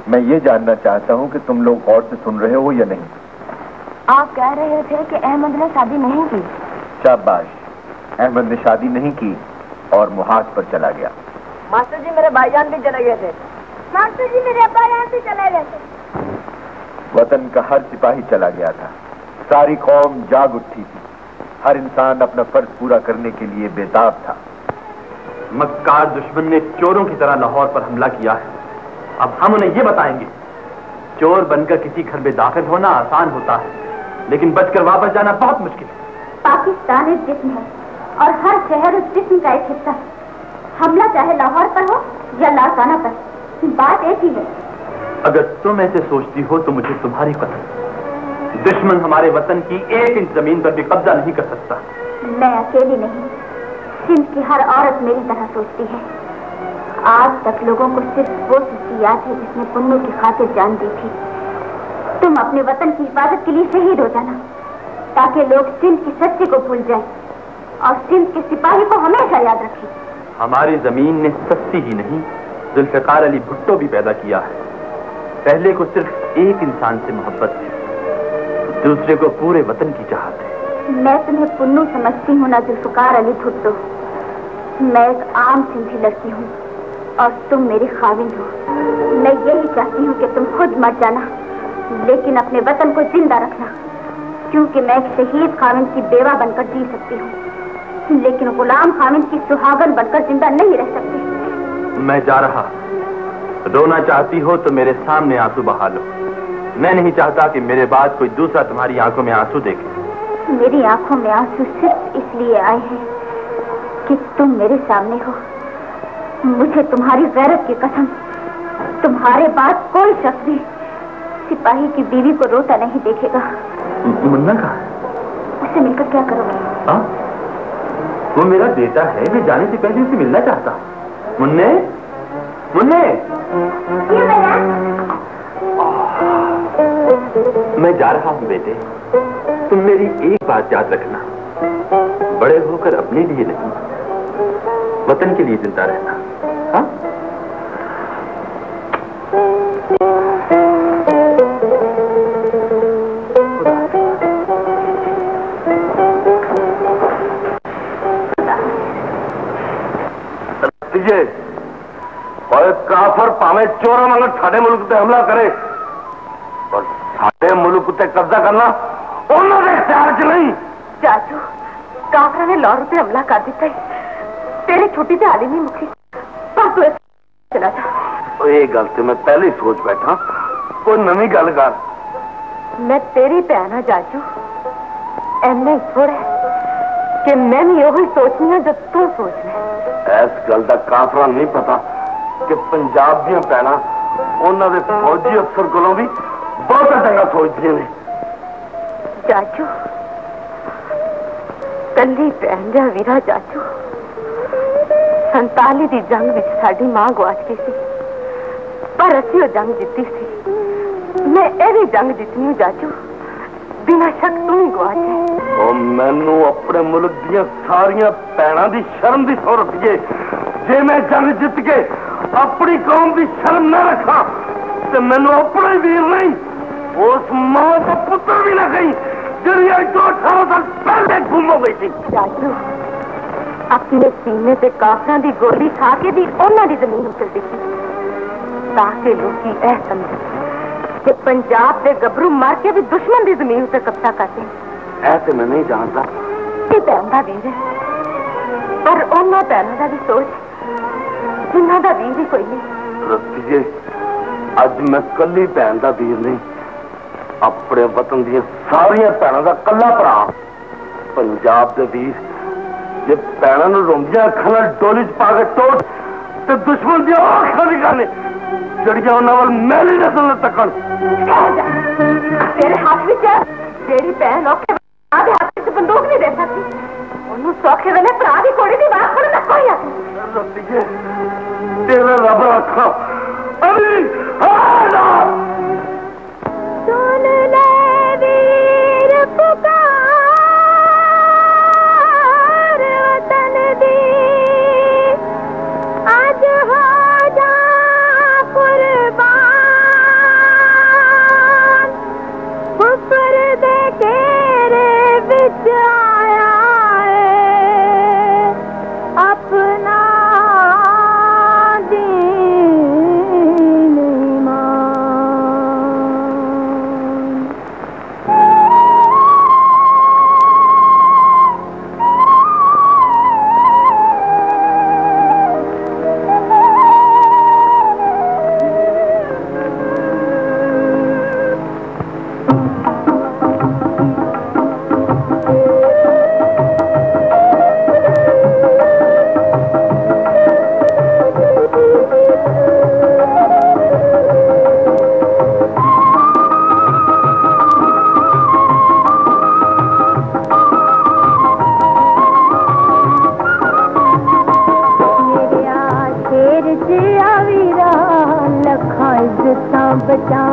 मैं ये जानना चाहता हूँ कि तुम लोग गौर से सुन रहे हो या नहीं। आप कह रहे थे कि अहमद ने शादी नहीं की। शाबाश, अहमद ने शादी नहीं की और मुहाज पर चला गया। मास्टर जी मेरे भाईजान भी चले गए थे। मास्टर जी मेरे अब्बा जान भी चले गए थे। वतन का हर सिपाही चला गया था, सारी कौम जाग उठी थी, हर इंसान अपना फर्ज पूरा करने के लिए बेताब था। मक्कार दुश्मन ने चोरों की तरह लाहौर पर हमला किया है। अब हम उन्हें ये बताएंगे, चोर बनकर किसी घर में दाखिल होना आसान होता है, लेकिन बचकर वापस जाना बहुत मुश्किल है। पाकिस्तान एक जिस्म है और हर शहर उस जिस्म का एक हिस्सा। हमला चाहे लाहौर पर हो या लारकाना पर, बात एक ही है। अगर तुम ऐसे सोचती हो तो मुझे तुम्हारी कसम, दुश्मन हमारे वतन की 1 इंच जमीन पर भी कब्जा नहीं कर सकता। मैं अकेली नहीं, सिंध की हर औरत मेरी तरह सोचती है। आज तक लोगों को सिर्फ वो सच्ची याद है जिसने पुन्नू की खातिर जान दी थी। तुम अपने वतन की हिफाजत के लिए शहीद हो जाना, ताकि लोग सिंध की सच्ची को भूल जाएं और सिंध के सिपाही को हमेशा याद रखें। हमारी जमीन ने सस्ती ही नहीं, जुल्फिकार अली भुट्टो भी पैदा किया है। पहले को सिर्फ एक इंसान से मोहब्बत थी, दूसरे को पूरे वतन की चाहत है। मैं तुम्हें पुन्नू समझती हूँ ना जुल्फिकार अली भुट्टो। मैं एक आम सिंधी लड़की हूँ और तुम मेरी खाविंद हो। मैं यही चाहती हूँ कि तुम खुद मर जाना, लेकिन अपने वतन को जिंदा रखना, क्योंकि मैं एक शहीद खाविंद की बेवा बनकर जी सकती हूँ, लेकिन गुलाम खाविंद की सुहागन बनकर जिंदा नहीं रह सकती। मैं जा रहा। रोना चाहती हो तो मेरे सामने आंसू बहा लो। मैं नहीं चाहता कि मेरे बाद कोई दूसरा तुम्हारी आंखों में आंसू देखे। मेरी आंखों में आंसू सिर्फ इसलिए आए हैं कि तुम मेरे सामने हो। मुझे तुम्हारी गैरत की कसम, तुम्हारे बाद कोई शख्स भी सिपाही की बीवी को रोता नहीं देखेगा। मुन्ना कहाँ है? उससे मिलकर क्या करोगे? हाँ, वो मेरा बेटा है, मैं जाने से पहले उसे मिलना चाहता हूँ। मुन्ने, मुन्ने, मैं जा रहा हूँ बेटे। तुम मेरी एक बात याद रखना, बड़े होकर अपने लिए नहीं, वतन के लिए जिंदा रहना। हाँ? काफर पावे चोरा मगर साढ़े मुल्क ते हमला करे और साढ़े मुल्क ते कब्जा करना उन्होंने ख्याल च नहीं। चाचू, काफरा ने लाहौर पे हमला कर दिता है। तेरी छुट्टी से हाली नहीं मुखी, पर तू चला जा। ये गल तो मैं पहले ही सोच बैठा, कोई नवी गल कर। मैं तेरी भैन हाँ चाचू, एना थोड़ा कि मैं भी यही सोचनी है जो तू सोचना। इस गल का काफरा नहीं पता कि पंजाब दी भैनां उन्होंने फौजी अफसर को भी बहुत चंगा सोचदियां ने। चाचू, कली भैन दा वीरा चाचू, 47 दी जंग विच साडी मां गवाच गई सी, पर असीं वो जंग जीती सी। मैं एही जंग जीतनी हूं चाचू, बिना शक तू ही गवाच है। ओ मैनू अपने मुल्क दियां सारियां भैनां दी शर्म दी सूरत जे जे मैं जंग जित के अपनी कौम की शर्म न रखा तो मैनू अपना वीर नहीं, उस मां का पुत्र भी न गई जी 18 साल पहले गुम हो गई थी। चाचू, अपने सीने से काफरा की गोली खा के भी उन्होंने जमीन उतर दी, ताकि लोग यह समझे कि पंजाब के गबरू मार के भी दुश्मन की जमीन पर कब्जा करते। ऐसे मैं नहीं जानता। ये भैन का वीर है, पर उन्होंने भैनों का भी सोच जिन्हों का वीर ही कोई नहीं। रस्तीजे, अज मैं कली भैन का वीर नहीं, अपने वतन दी सारिया भैनों का कला भरा। पंजाब के वीर जे भैनों रोंदियां अखां नाल डोली च पा के टोट ते दुश्मन दी अखां निकाले जड़ियां उन्हां वल मैली नजर न तकन। तेरे हाथ में तेरी भैन औखे हाथ में बंदूक नहीं दे सकती, उन्होंने सौखे वेले भरा की घोड़ी की बात करना कोई आ। रस्तीजे, तेरा रब रखा अभी सुन ले वीर पुकार वतन दी,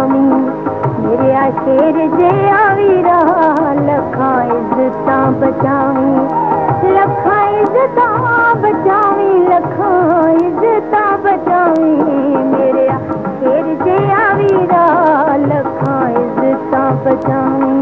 बचावी मेरे शेर जे आवीरा लखा इज्जतां बचावी लखा इज्जतां बचावी लखा इज्जतां बचावी मेरे शेर जे आवीरा लखा इज्जतां बचावी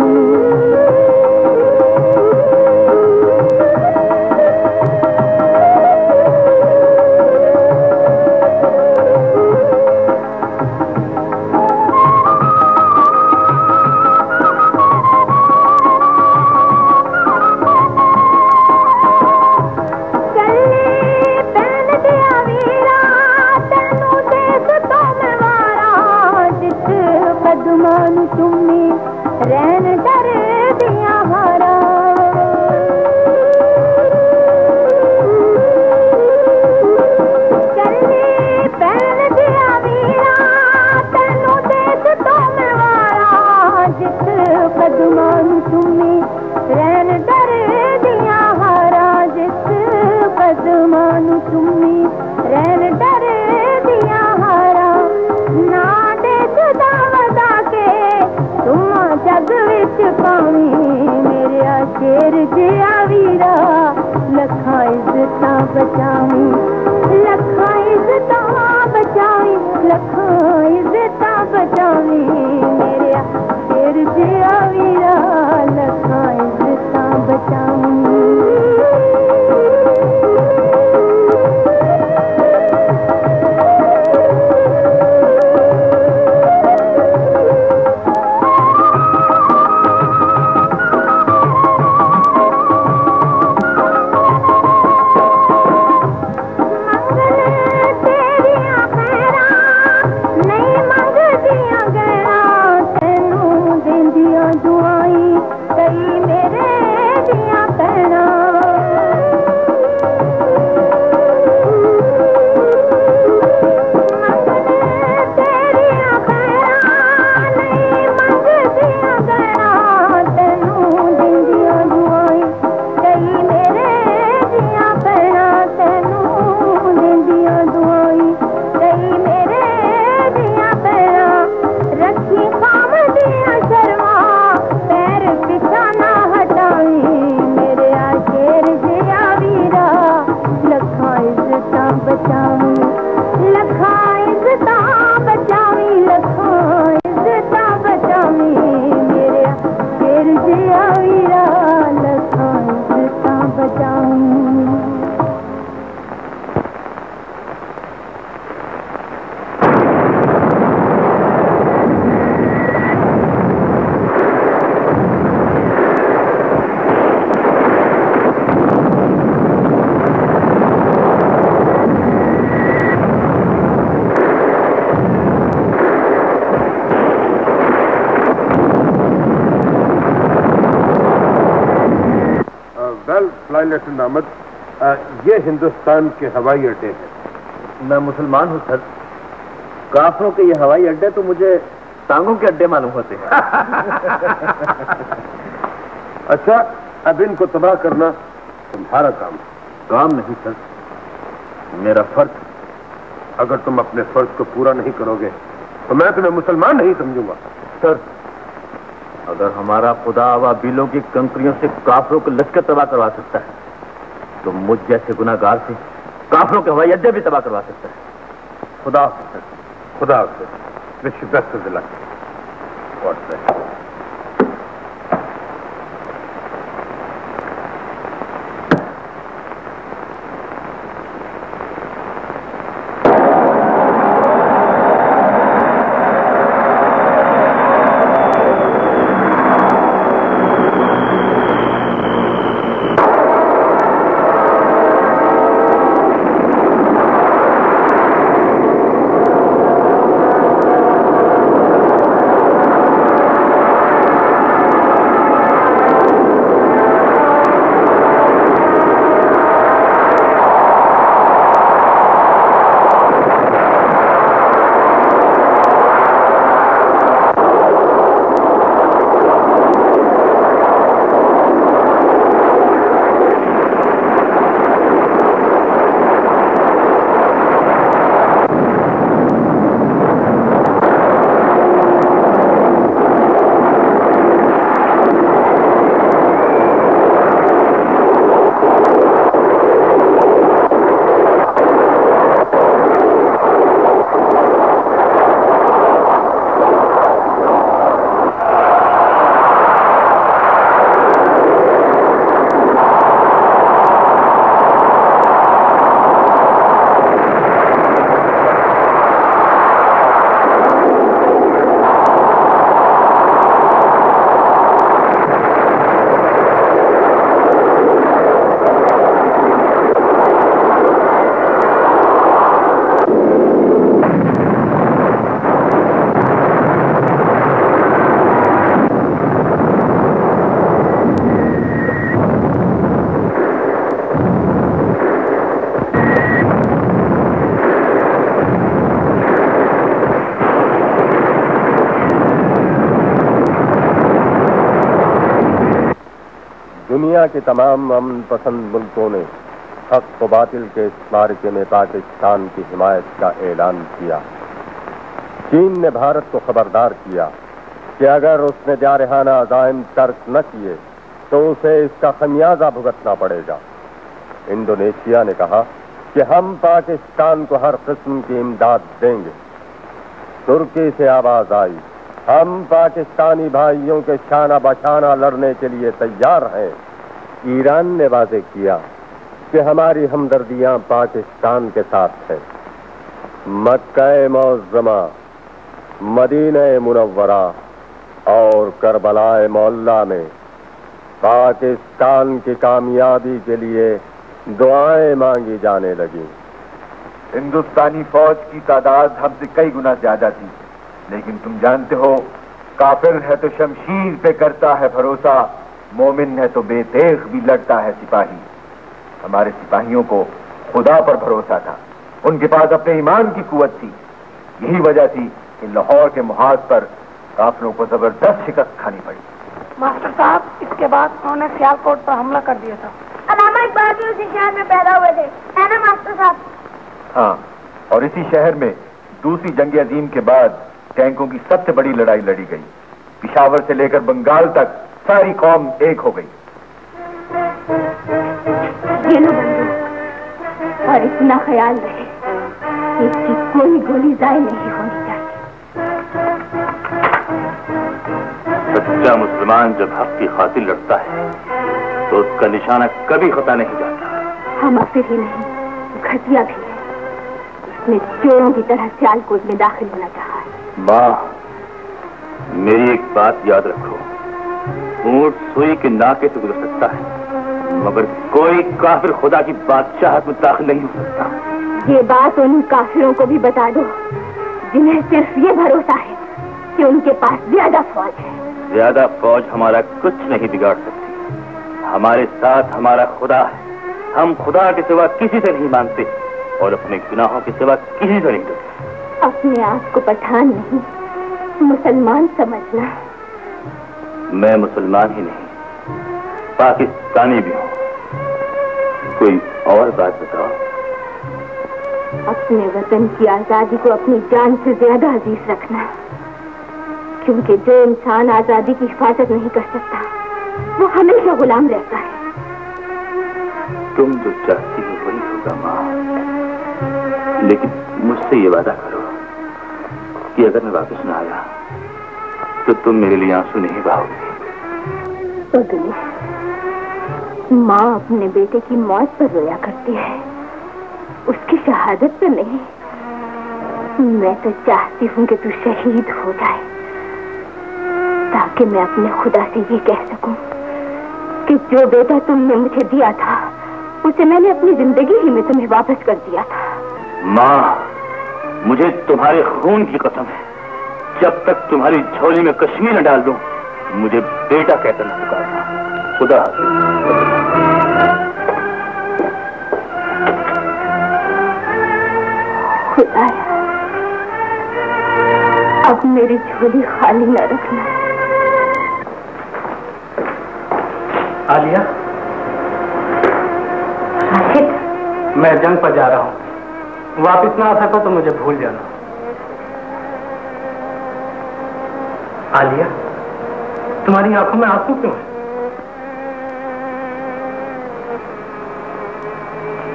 शेर जे आवीरा लखा इज्जतां बचावी लखा इज्जतां बचावी लखा इज्जतां बचावी मेरे शेर जे आवीरा लखा इज्जतां बचावी लेफ्टिनेंट अहमद, ये हिंदुस्तान के हवाई अड्डे हैं। मैं मुसलमान हूँ सर। काफरों के ये हवाई अड्डे तो मुझे टांगों के अड्डे मालूम होते हैं। अच्छा, अब इनको तबाह करना तुम्हारा काम नहीं सर, मेरा फर्ज। अगर तुम अपने फर्ज को पूरा नहीं करोगे तो मैं तुम्हें मुसलमान नहीं समझूंगा। सर, अगर हमारा खुदा अवाबीलों की कंकरियों से काफरों को लश्कर तबाह करवा सकता है तो मुझ जैसे गुनाहगार से काफरों के हवाई अड्डे भी तबाह करवा सकता है। खुदा हाफिज़। Wish you best of luck. God bless. दुनिया के तमाम अमन पसंद मुल्कों ने हक व बातिल के इस मार्के में पाकिस्तान की हिमायत का ऐलान किया। चीन ने भारत को खबरदार किया कि अगर उसने जारहाना अज़ाइम तर्क न किए तो उसे इसका खमियाजा भुगतना पड़ेगा। इंडोनेशिया ने कहा कि हम पाकिस्तान को हर किस्म की इमदाद देंगे। तुर्की से आवाज आई, हम पाकिस्तानी भाइयों के शाना बशाना लड़ने के लिए तैयार हैं। ईरान ने वाज़ेह किया कि हमारी हमदर्दियां पाकिस्तान के साथ है। मक्का मुअज़्ज़मा, मदीना मुनव्वरा और करबला मोहल्ला में पाकिस्तान की कामयाबी के लिए दुआएं मांगी जाने लगी। हिंदुस्तानी फौज की तादाद हमसे कई गुना ज्यादा थी, लेकिन तुम जानते हो, काफिर है तो शमशीर पे करता है भरोसा, मोमिन है तो बेतेग भी लड़ता है सिपाही। हमारे सिपाहियों को खुदा पर भरोसा था, उनके पास अपने ईमान की कुव्वत थी। यही वजह थी कि लाहौर के मुहाज पर काफिरों को जबरदस्त शिकस्त खानी पड़ी। मास्टर साहब, इसके बाद उन्होंने सियालकोट पर हमला कर दिया था। अलामा इकबाल भी उसी शहर में पैदा हुए थे, है ना मास्टर साहब? हाँ, और इसी शहर में दूसरी जंग अजीम के बाद टैंकों की सबसे बड़ी लड़ाई लड़ी गई। पिशावर से लेकर बंगाल तक सारी कौम एक हो गई। ये लो बंदूक, और इतना ख्याल रहे कि इसकी कोई गोली जाए नहीं होनी चाहिए। सच्चा मुसलमान जब हक की खातिर लड़ता है तो उसका निशाना कभी खता नहीं जाता। हम अफिर ही नहीं, घटिया भी है। उसने चोरों की तरह सियालकोट में दाखिल होना चाहा है। माँ, मेरी एक बात याद रखो, ऊंट सुई के नाके से गुजर सकता है, मगर कोई काफिर खुदा की बादशाहत में दाखिल नहीं हो सकता। ये बात उन काफिरों को भी बता दो जिन्हें सिर्फ ये भरोसा है कि उनके पास ज्यादा फौज है। ज्यादा फौज हमारा कुछ नहीं बिगाड़ सकती। हमारे साथ हमारा खुदा है। हम खुदा के सिवा किसी से नहीं मानते और अपने गुनाहों के सिवा किसी से नहीं डरते। अपने आप को पठान नहीं, मुसलमान समझना। मैं मुसलमान ही नहीं, पाकिस्तानी भी हूँ। कोई और बात बताओ। अपने वतन की आजादी को अपनी जान से ज्यादा अजीज रखना, क्योंकि जो इंसान आजादी की हिफाजत नहीं कर सकता वो हमेशा गुलाम रहता है। तुम जो चाहती हो वही होगा माँ, लेकिन मुझसे ये वादा करो कि अगर मैं वापस न आया तो तुम मेरे लिए आंसू नहीं बहाओगी। माँ अपने बेटे की मौत पर रोया करती है, उसकी शहादत पर नहीं। मैं तो चाहती हूँ कि तू शहीद हो जाए, ताकि मैं अपने खुदा से ये कह सकूं कि जो बेटा तुमने मुझे दिया था उसे मैंने अपनी जिंदगी ही में तुम्हें वापस कर दिया था। माँ, मुझे तुम्हारे खून की कसम है, जब तक तुम्हारी झोली में कश्मीर न डाल दूं, मुझे बेटा कहकर न पुकारना। खुदा खुदाया, अब मेरी झोली खाली न रखना। आलिया, मैं जंग पर जा रहा हूँ, वापिस ना आ सको तो मुझे भूल जाना। आलिया, तुम्हारी आंखों में आंसू क्यों है?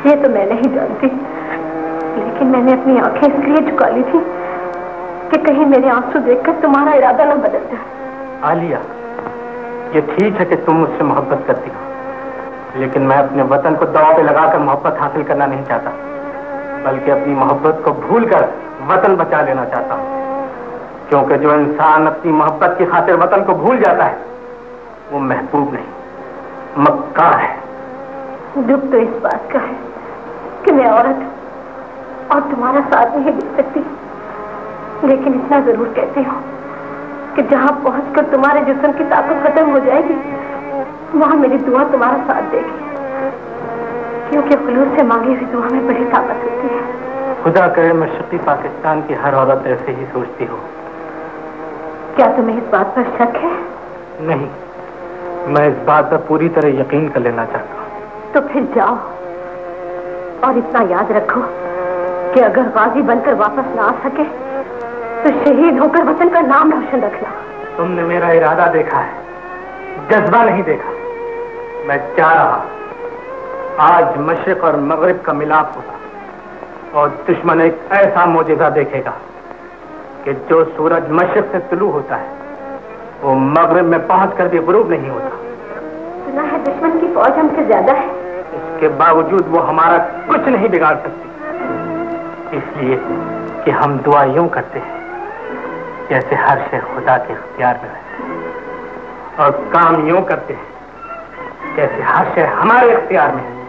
ये तो मैं नहीं जानती, लेकिन मैंने अपनी आंखें इसलिए झुका ली थी कि कहीं मेरे आंसू देखकर तुम्हारा इरादा न बदल जाए। आलिया, ये ठीक है कि तुम मुझसे मोहब्बत करती हो, लेकिन मैं अपने वतन को दांव पे लगाकर मोहब्बत हासिल करना नहीं चाहता, बल्कि अपनी मोहब्बत को भूलकर वतन बचा लेना चाहता हूँ। क्योंकि जो इंसान अपनी मोहब्बत की खातिर वतन को भूल जाता है वो महबूब नहीं, मक्कार है। दुख तो इस बात का है कि मैं औरत और तुम्हारा साथ नहीं दे सकती, लेकिन इतना जरूर कहती हूँ कि जहाँ पहुंचकर तुम्हारे जिस्म की ताकत खत्म हो जाएगी, वहाँ मेरी दुआ तुम्हारा साथ देगी, क्योंकि खुलूस से मांगी हुई दुआ में बड़ी ताकत होती है। खुदा करे मशरकी पाकिस्तान की हर औरत ऐसे ही सोचती हो। क्या तुम्हें इस बात पर शक है? नहीं, मैं इस बात पर पूरी तरह यकीन कर लेना चाहता हूँ। तो फिर जाओ और इतना याद रखो कि अगर गाजी बनकर वापस ना आ सके तो शहीद होकर वतन का नाम रोशन रखना। तुमने मेरा इरादा देखा है, जज्बा नहीं देखा। मैं चाह रहा आज मशरिक और मगरिब का मिलाप होगा और दुश्मन एक ऐसा मोजिजा देखेगा कि जो सूरज मशरिक से तुलू होता है वो मगरिब में पहुंचकर भी गुरूब नहीं होता। सुना है दुश्मन की फौज हमसे ज्यादा है, इसके बावजूद वो हमारा कुछ नहीं बिगाड़ सकती, इसलिए कि हम दुआ यूं करते हैं जैसे हर शे खुदा के इख्तियार में है, और काम यूं करते हैं जैसे हर शे हमारे इख्तियार में है।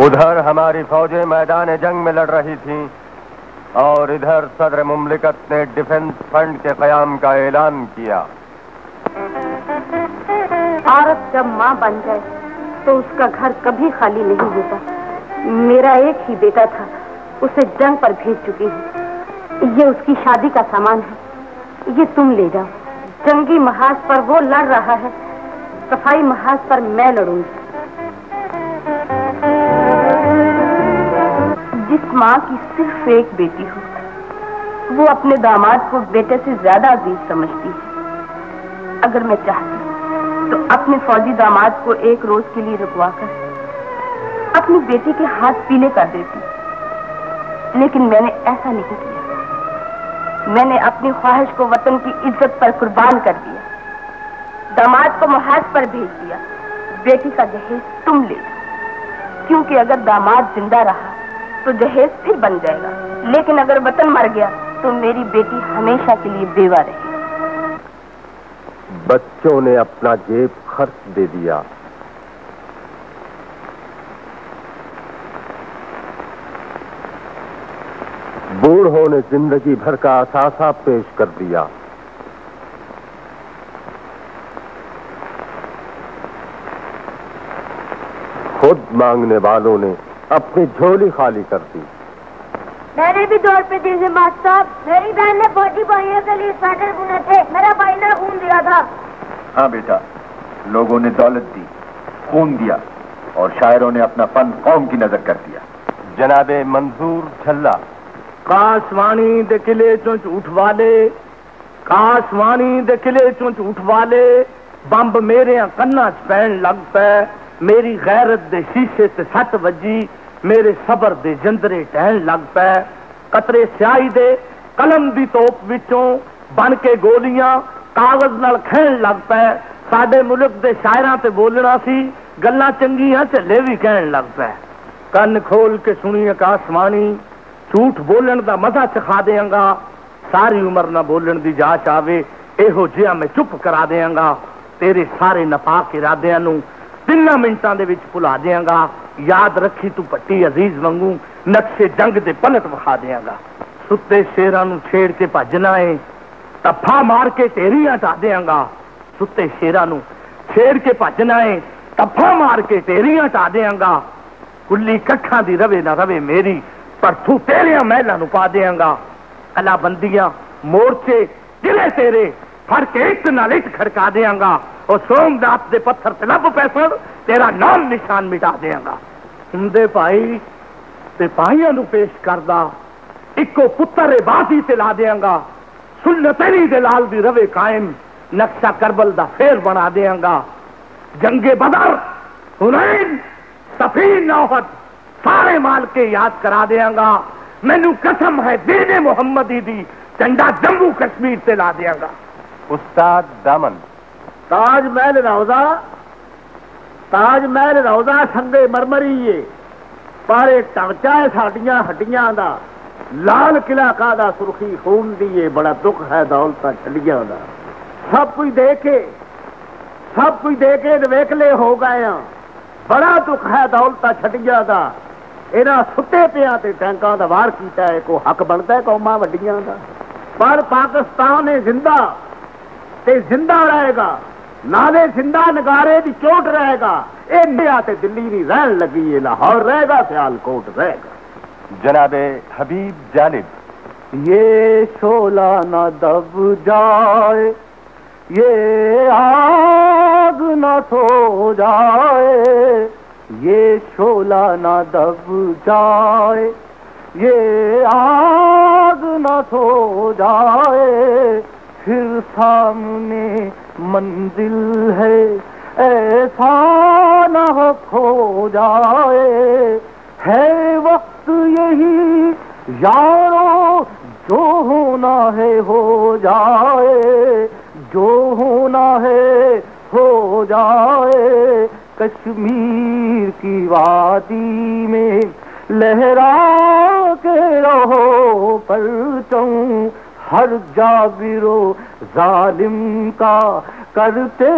उधर हमारी फौजें मैदान जंग में लड़ रही थीं और इधर सदर मुमलिकत ने डिफेंस फंड के कयाम का ऐलान किया। औरत जब माँ बन जाए तो उसका घर कभी खाली नहीं होता। मेरा एक ही बेटा था, उसे जंग पर भेज चुकी हूँ। ये उसकी शादी का सामान है, ये तुम ले जाओ। जंगी महाज पर वो लड़ रहा है, सफाई महाज पर मैं लड़ूंगी। जिस माँ की सिर्फ एक बेटी हो वो अपने दामाद को बेटे से ज्यादा अजीज समझती है। अगर मैं चाहती तो अपने फौजी दामाद को एक रोज के लिए रुकवाकर अपनी बेटी के हाथ पीले कर देती, लेकिन मैंने ऐसा नहीं किया। मैंने अपनी ख्वाहिश को वतन की इज्जत पर कुर्बान कर दिया। दामाद को महाज पर भेज दिया। बेटी का जहेज तुम ले लो, क्योंकि अगर दामाद जिंदा रहा तो जहेज फिर बन जाएगा, लेकिन अगर वतन मर गया तो मेरी बेटी हमेशा के लिए बेवा रहेगी। बच्चों ने अपना जेब खर्च दे दिया। बूढ़ों ने जिंदगी भर का असासा पेश कर दिया। खुद मांगने वालों ने अपनी झोली खाली कर दी। मैंने भी 2 रुपए दिए थे मास्टर साहब। मेरी बहन ने फौजी भाइयों के लिए स्वेटर बुने थे, मेरा भाई ने खून दिया था। हाँ बेटा, लोगों ने दौलत दी, खून दिया और शायरों ने अपना फन कौम की नजर कर दिया। जनाबे मंजूर झल्ला। कासवानी दे किले चों झूठ वाले, कासवानी दे किले चों झूठ वाले, बंब मेरे कन्ना च पैन लग पे। मेरी गैरत दे शीशे से सट वजी, मेरे सबर दे जंदरे टहन लग पे। कतरे स्याही दे कलम दी तोप विचों बन के गोलियां कागज नाल खेण लग पै। साडे मुल्क दे शायरां ते बोलना सी, गल्लां चंगियां झल्ले भी कहण लग पै। कन्न खोल के सुनी आकाशवाणी, झूठ बोलन दा मजा चखा देंगा। सारी उम्र ना बोलन दी जाच आवे, एहो जिहा मैं चुप करा देंगा। तेरे सारे नपाक इरादियां नूं 3 मिनटां दे विच भुला देंगा। याद रखी तू भट्टी अजीज वांगू नक्शे जंग दे पलट विखा देंगा। सुते शेरां नूं छेड़ के भजना है, तफा मार के ढेरियां ढा देंगा। सुते शेरां नूं छेड़ के भजना है, तफा मार के ढेरियां ढा देंगा। कुल्ली कखा दी रवे ना रवे मेरी, पर तू तेरिया महलों नूं पा देंगा। कलाबंदियां मोर्चे किले तेरे फड़ के इट नाल इट खड़का देंगा। और सोमनाथ दे पत्थर ते लब पैसण तेरा नाम निशान मिटा देंगा। हुंदे भाई ते भाइयां नूं पेश करदा, इको पुत्तर बाजी ते ला देंगा। सुन्नत अली दे लाल दी रवे कायम, नक्शा करबल दा फेर बना देंगा। जंगे बदर, हुनैन, सफीन, नौहद सारे माल के याद करा देंगा। मैनू कसम है दीने मोहम्मदी दी, झंडा जम्मू कश्मीर से ला देंगा। उस्ताद दामन। ताजमहल रौजा संगे मरमरी ये, पर एक ढांचा है साडियां हड्डियां दा। लाल किला कादा सुर्खी खून दी, ये बड़ा दुख है दौलता छड़ियां दा। सब कुछ दे के वेखले हो गए हैं। बड़ा दुख है दौलता छड़ियां दा। इन्हां सुते पिया ते टैंकां दा वार कीता है, को हक बनता है कौमां वड्डियां दा। पर पाकिस्तान है जिंदा ते जिंदा रहेगा, नाले जिंदा नगारे दी चोट रहेगा। इंडिया ते दिल्ली नहीं रहन लगी, ये लाहौर रहेगा, सियालकोट रहेगा। जनाबे हबीब जालिब। ये शोला न दब जाए, ये आग न सो जाए। ये शोला न दब जाए, ये आग न सो जाए। फिर सामने मंजिल है, ऐसा न खो जाए। है वक्त यही यारो, जो होना है हो जाए। जो होना है हो जाए। कश्मीर की वादी में लहरा के रहो परचम, हर जाबिरो जालिम का करते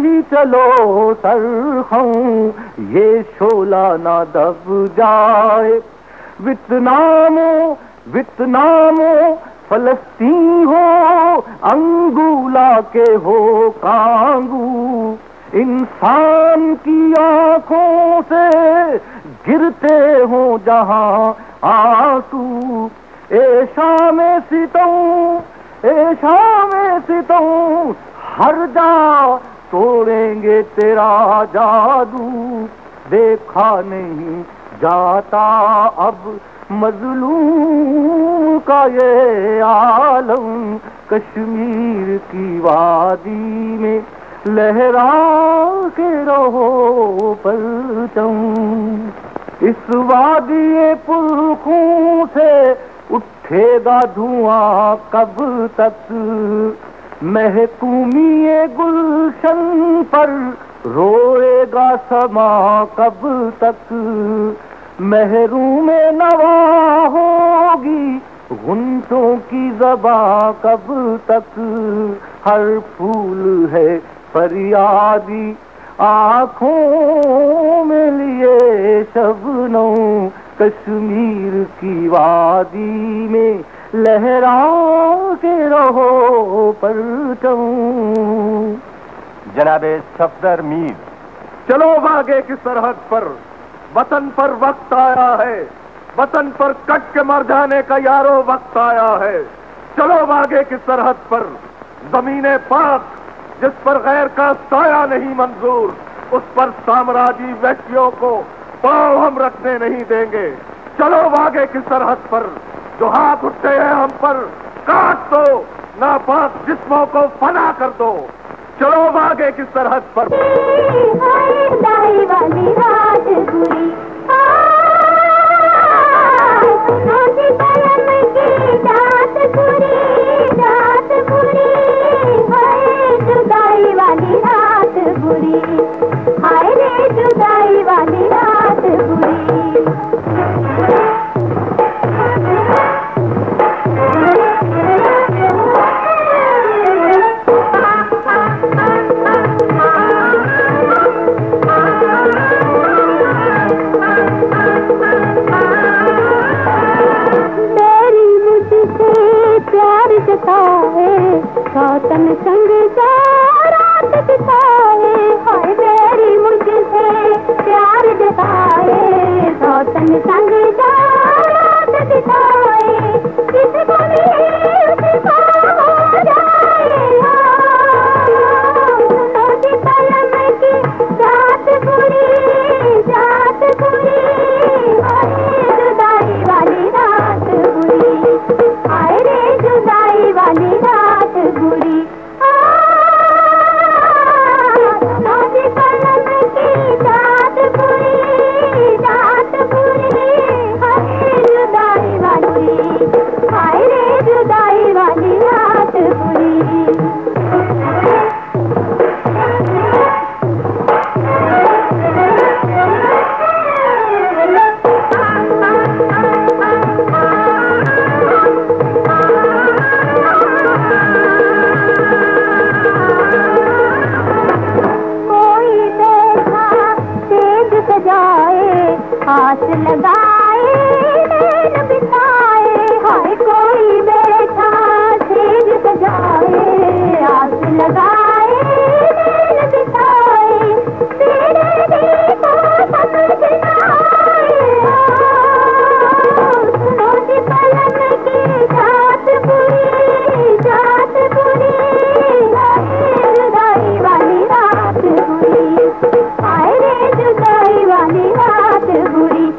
ही चलो सरखम। ये शोला ना दब जाए। वितनामो फलस्तीन हो, अंगूला के हो कांगू। इंसान की आंखों से गिरते हो जहां आंसू। ऐशा में सितऊं हर जा तोड़ेंगे तेरा जादू। देखा नहीं जाता अब मजलूम का ये आलम। कश्मीर की वादी में लहरा के रहो परचम। इस वादी पुरखों से उठेगा धुआं कब तक। महकूमी गुलशन पर रोएगा समा कब तक। महरूम नवा होगी गुंटों की ज़बां कब तक। हर फूल है फरियादी आँखों में लिए शबनम। कश्मीर की वादी में लहरा के रहो परचम। जनाबे सफदर मीर। चलो भागे की सरहद पर, वतन पर वक्त आया है। वतन पर कट के मर जाने का यारो वक्त आया है। चलो भागे की सरहद पर, जमीने पाक जिस पर गैर का साया नहीं मंजूर, उस पर साम्राज्य वैश्यों को पांव हम रखने नहीं देंगे। चलो भागे की सरहद पर, जो हाथ उठते हैं हम पर काट दो, नापाक जिस्मों को फना कर दो। चलो भागे की सरहद पर। सौतन संग जा रात बिताए, हाय मेरी मुझसे प्यार जताए, सौतन संग जा रात बिताए, किसको मिले उसको हो जाए। सुनो जी कलम की जात बुरी, जात बुरी, हाय जुदाई वाली रात बुरी, हाय रे जुदाई वाली रात बुरी। सुनो जी कलम की जात बुरी, जात बुरी, हाय जुदाई वाली, हाय रे जुदाई वाली रात बुरी। आस लगाए नैन बिताए, हाय कोई बैठा सेज सजाए, आस लगाए नैन बिताए, तेरे देखो समझ आए। सुनो जी कलम की जात बुरी, जात बुरी, हाय जुदाई वाली रात बुरी, हाय रे जुदाई वाली रात बुरी।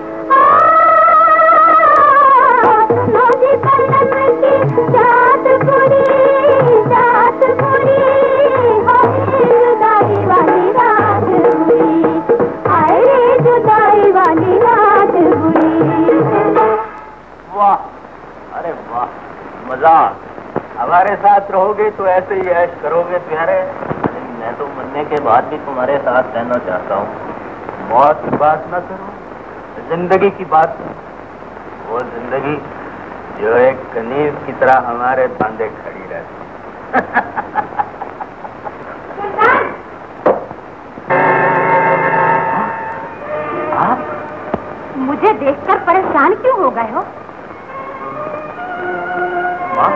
सुनो जी कलम की जात बुरी, जात बुरी, हाय जुदाई वाली रात बुरी, हाय रे जुदाई वाली रात बुरी। वाह, अरे वाह, मजा। हमारे साथ रहोगे तो ऐसे ही ऐश करोगे प्यारे। मैं तो मरने के बाद भी तुम्हारे साथ रहना चाहता हूँ। मौत की बात न करो, जिंदगी की बात करो। वो जिंदगी जो एक कनीज की तरह हमारे बांधे खड़ी रहती। आप मुझे देखकर परेशान क्यों हो गए हो? माँ,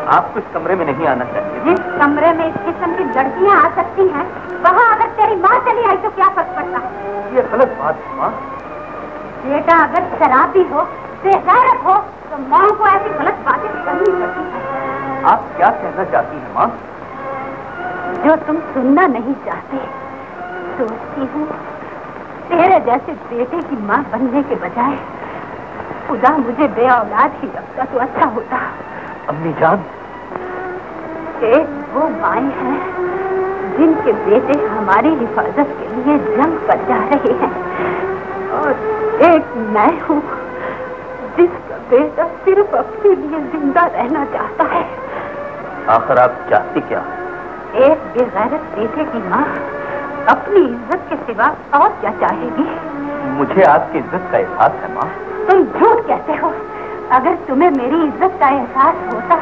आपको इस कमरे में नहीं आना चाहिए। जिस कमरे में इस किस्म की लड़कियां आ सकती हैं, वहाँ अगर तेरी माँ चली आई तो क्या फर्क पड़ता है? ये गलत बात है माँ। बेटा अगर शराबी हो, बेगैरत हो, तो माँ को ऐसी गलत बातें करनी पड़ती है। आप क्या कहना चाहती हैं माँ? जो तुम सुनना नहीं चाहते। सोचती हूँ तेरे जैसे बेटे की माँ बनने के बजाय खुदा मुझे बे औलाद ही रखता तो अच्छा होता। अम्मी जान, एक वो माएँ हैं जिनके बेटे हमारी हिफाजत के लिए जंग कर जा रहे हैं, और एक मैं हूँ जिसका बेटा सिर्फ अपने लिए जिंदा रहना चाहता है। आखिर आप चाहती क्या? एक बेगैरत बेटे की माँ अपनी इज्जत के सिवा और क्या चाहेगी? मुझे आपकी इज्जत का एहसास है माँ। तुम झूठ कहते हो। अगर तुम्हें मेरी इज्जत का एहसास होता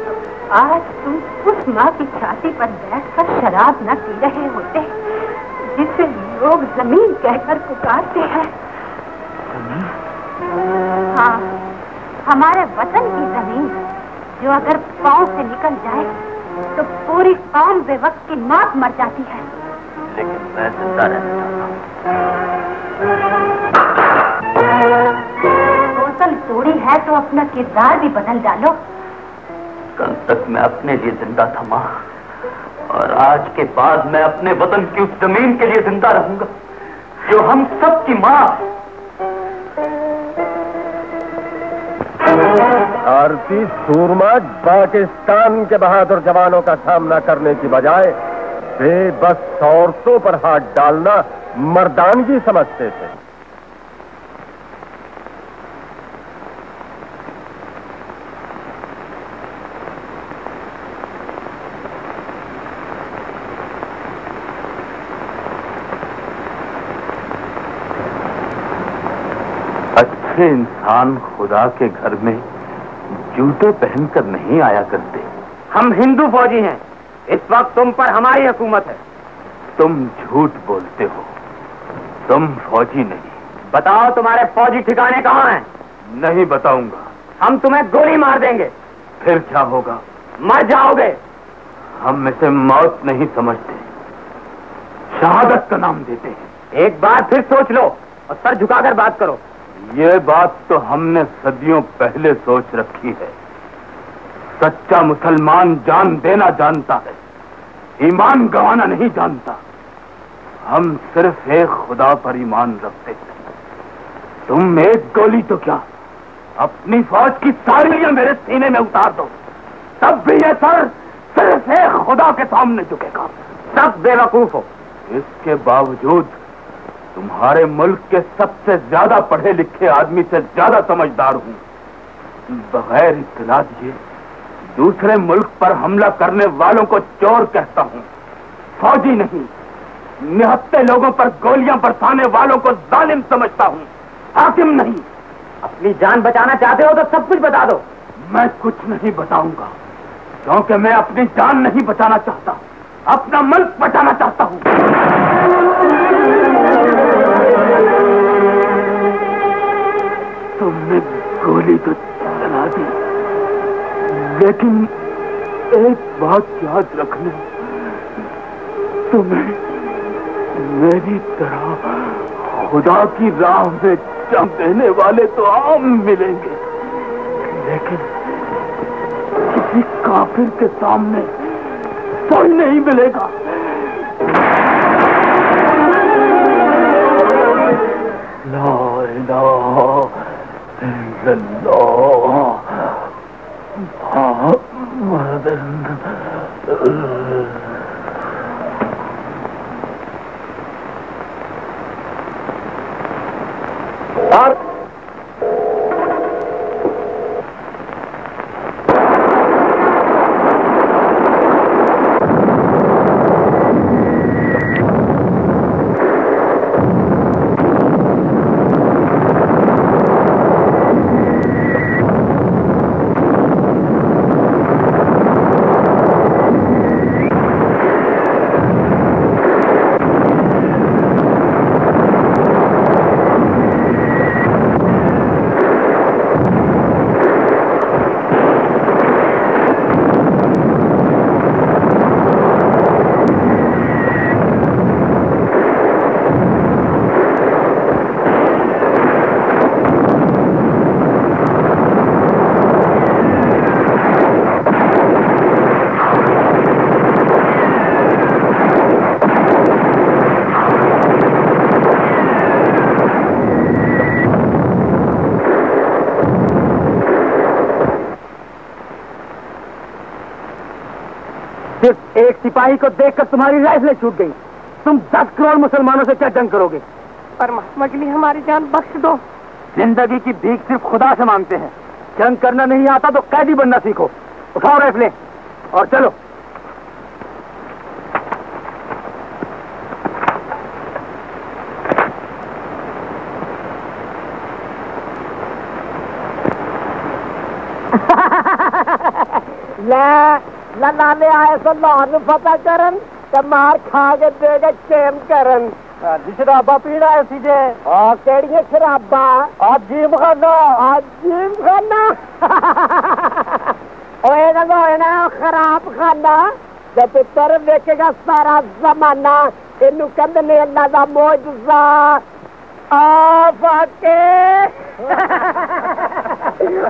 तो आज तुम उस माँ की छाती पर बैठकर शराब न पी रहे होते जिसे लोग जमीन कहकर पुकारते हैं। हाँ, हमारे वतन की जमीन जो अगर पांव से निकल जाए तो पूरी कौम बेवक्त की मौत मर जाती है। लेकिन मैं जिंदा रहना बोतल तोड़ी है तो अपना किरदार भी बदल डालो। कल तक मैं अपने लिए जिंदा था माँ, और आज के बाद मैं अपने वतन की उस जमीन के लिए जिंदा रहूंगा जो हम सब की माँ। भारतीय सूरमा पाकिस्तान के बहादुर जवानों का सामना करने की बजाय बेबस औरतों पर हाथ डालना मर्दानगी समझते थे। अच्छे इंसान खुदा के घर में जूते पहनकर नहीं आया करते। हम हिंदू फौजी हैं, इस वक्त तुम पर हमारी हुकूमत है। तुम झूठ बोलते हो, तुम फौजी नहीं। बताओ तुम्हारे फौजी ठिकाने कहाँ हैं? नहीं बताऊंगा। हम तुम्हें गोली मार देंगे। फिर क्या होगा? मर जाओगे। हम इसे मौत नहीं समझते, शहादत का नाम देते हैं। एक बार फिर सोच लो और सर झुकाकर बात करो। ये बात तो हमने सदियों पहले सोच रखी है। सच्चा मुसलमान जान देना जानता है, ईमान गंवाना नहीं जानता। हम सिर्फ एक खुदा पर ईमान रखते हैं। तुम एक गोली तो क्या, अपनी फौज की सारी मेरे सीने में उतार दो, तब भी ये सर सिर्फ एक खुदा के सामने झुकेगा। सब बेवकूफ हो। इसके बावजूद तुम्हारे मुल्क के सबसे ज्यादा पढ़े लिखे आदमी से ज्यादा समझदार हूं। बगैर इत्तला दिए दूसरे मुल्क पर हमला करने वालों को चोर कहता हूं, फौजी नहीं। निहत्ते लोगों पर गोलियां बरसाने वालों को जालिम समझता हूं, हाकिम नहीं। अपनी जान बचाना चाहते हो तो सब कुछ बता दो। मैं कुछ नहीं बताऊंगा, क्योंकि मैं अपनी जान नहीं बचाना चाहता, अपना मुल्क बचाना चाहता हूं। तुमने गोली तो चला दी, लेकिन एक बात याद रखना, तुम्हें मेरी तरह खुदा की राह में जंग देने वाले तो आम मिलेंगे, लेकिन किसी काफिर के सामने कोई नहीं मिलेगा। ला इलाहा इल्लल्लाह मुहम्मदुर सिर्फ एक सिपाही को देखकर तुम्हारी राइफलें छूट गई। तुम 10 करोड़ मुसलमानों से क्या जंग करोगे? परमात्मा के लिए हमारी जान बख्श दो। जिंदगी की भीख सिर्फ खुदा से मांगते हैं। जंग करना नहीं आता तो कैदी बनना सीखो। उठाओ राइफलें और चलो। लाने आए सो लाहौर फतेह करन ते मार खा के देगा चैम करन। शराबा पीना है सीजे। केड़ियां शराबा? जीम खाना। जीम खाना ना खराब खाना। जब पुत्र देखेगा सारा जमाना, इनू कहंदे ने अल्लाह दा मौजज़ा। आ फाके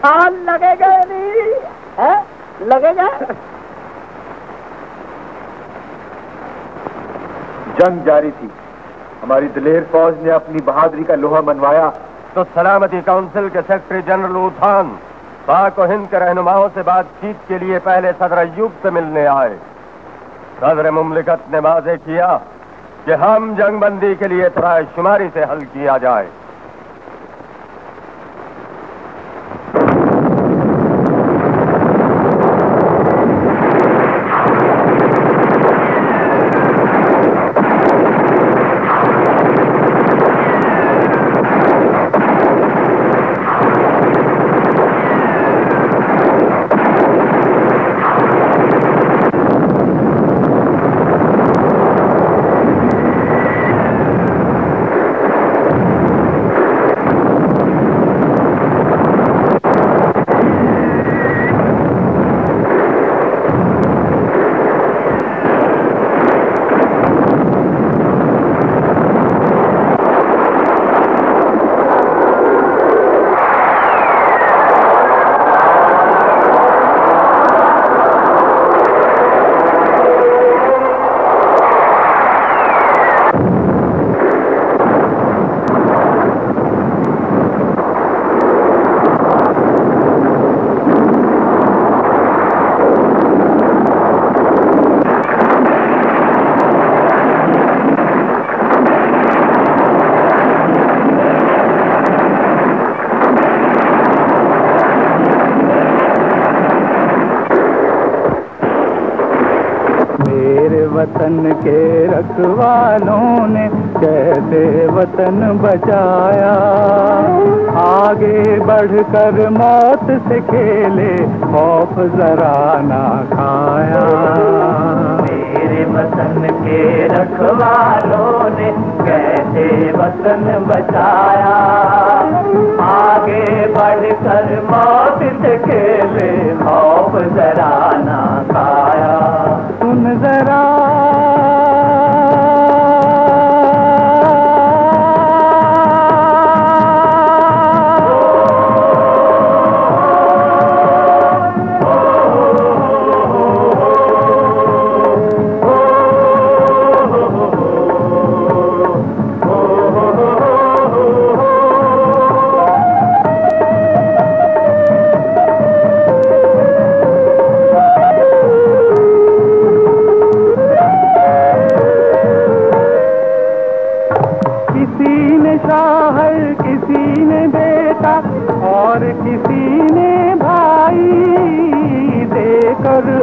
हाँ लगेगा नहीं है? लगेगा। जंग जारी थी। हमारी दिलेर फौज ने अपनी बहादुरी का लोहा मनवाया तो सलामती काउंसिल के सेक्रेटरी जनरल उथान पाक और हिंद के रहनुमाओं से बातचीत के लिए पहले सदर अय्यूब से मिलने आए। सदर मुमलिकत ने वाज़ेह किया कि हम जंगबंदी के लिए तराशुमारी से हल किया जाए। वतन के रखवालों ने कैसे वतन बचाया, आगे बढ़कर मौत से खेले खौफ जरा ना खाया। मेरे वतन के रखवालों ने कैसे वतन बचाया, आगे बढ़कर मौत से खेले खौफ जरा ना खाया। सुन जरा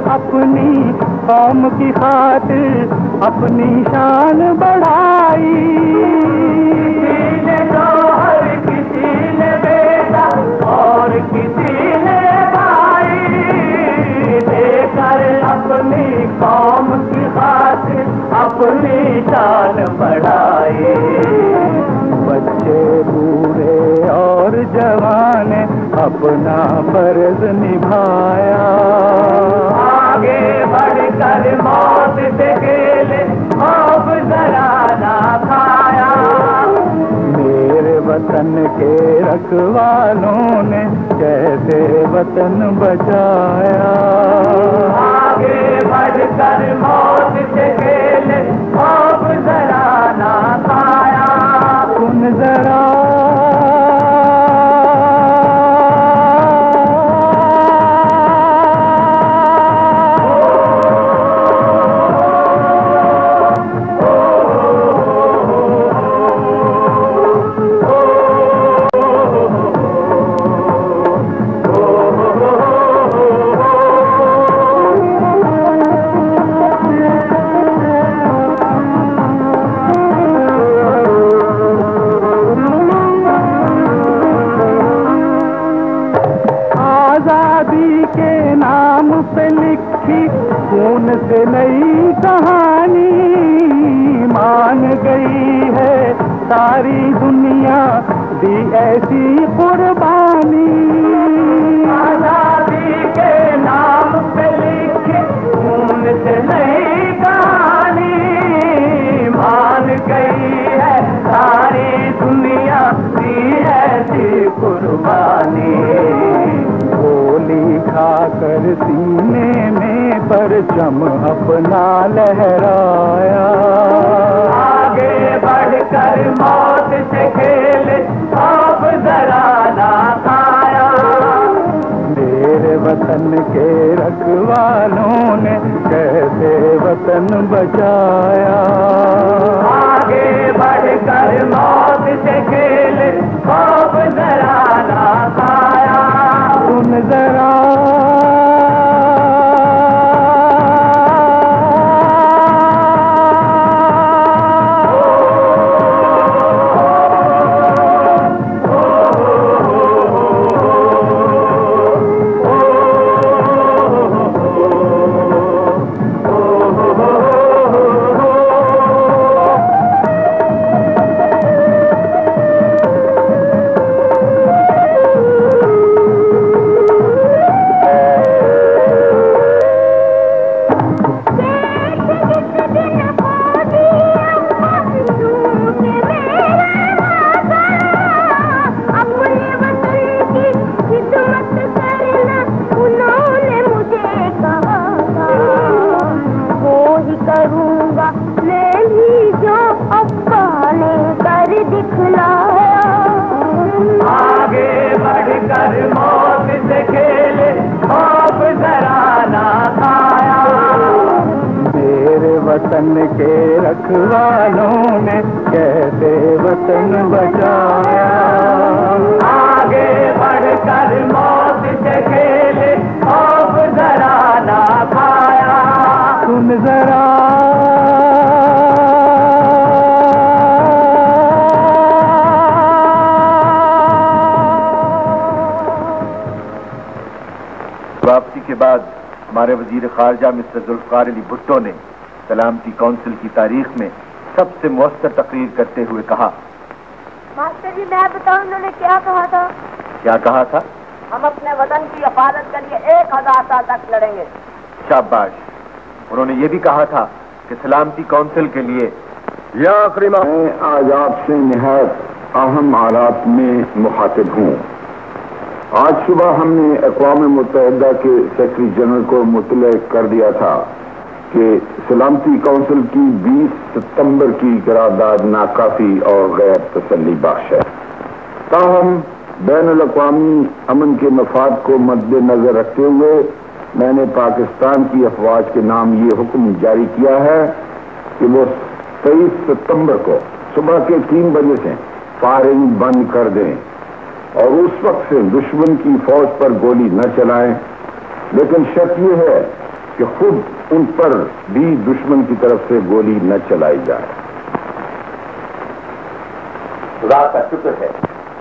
अपनी कौम की खातिर अपनी शान बढ़ाई। किसी ने जौहर, किसी ने बेटा और किसी ने भाई, देकर अपनी कौम की खातिर अपनी शान बढ़ाई। बच्चे बूढ़े और जवान अपना फर्ज निभाया, आगे बढ़कर मौत से खेले खौफ जरा ना खाया। मेरे वतन के रखवालों ने कैसे वतन बचाया, आगे बढ़कर मौत से खेले खौफ जरा ना खाया। सुन जरा खून से नई कहानी मान गई है सारी दुनिया, दी ऐसी कुर्बानी। आजादी के नाम पे लिखी खून से नई कहानी मान गई है सारी दुनिया, दी ऐसी कुर्बानी। गोली खाकर सीने में परचम अपना लहराया, आगे बढ़कर मौत से खेले खौफ जरा ना खाया। मेरे वतन के रखवालों ने कैसे वतन बचाया, आगे बढ़कर मौत से खेले खौफ जरा ना खाया। सुन जरा वतन के रखवालों ने कैसे वतन बचाया, आगे बढ़कर मौत से खेले खौफ जरा ना खाया। सुन जरा वापसी के बाद हमारे वजीर खारजा मिस्टर जुल्फकार अली भुट्टो ने सलामती काउंसिल की तारीख में सबसे मुअस्सर तकरीर करते हुए कहा। मास्टर जी मैं बताऊं उन्होंने क्या कहा था? क्या कहा था? हम अपने वतन की हिफाजत के लिए 1000 साल तक लड़ेंगे। शाबाश। उन्होंने ये भी कहा था कि सलामती काउंसिल के लिए या आखिरी मैं आज आपसे निहायत अहम हालात में मुखातिब हूँ। आज सुबह हमने अक़वाम मुत्तहिदा के सेक्रेटरी जनरल को मुतले कर दिया था कि सलामती काउंसिल की 20 सितंबर की करारदाद नाकाफी और गैर तसल्ली बख्श है। ताहम बैनुल-अक़वामी अमन के मफाद को मद्देनजर रखते हुए मैंने पाकिस्तान की अफवाज के नाम ये हुक्म जारी किया है कि वो 23 सितंबर को सुबह के 3 बजे से फायरिंग बंद कर दें और उस वक्त से दुश्मन की फौज पर गोली न चलाएं। लेकिन शर्त यह है कि खुद उन पर भी दुश्मन की तरफ से गोली न चलाई जाए। खुदा का शुक्र है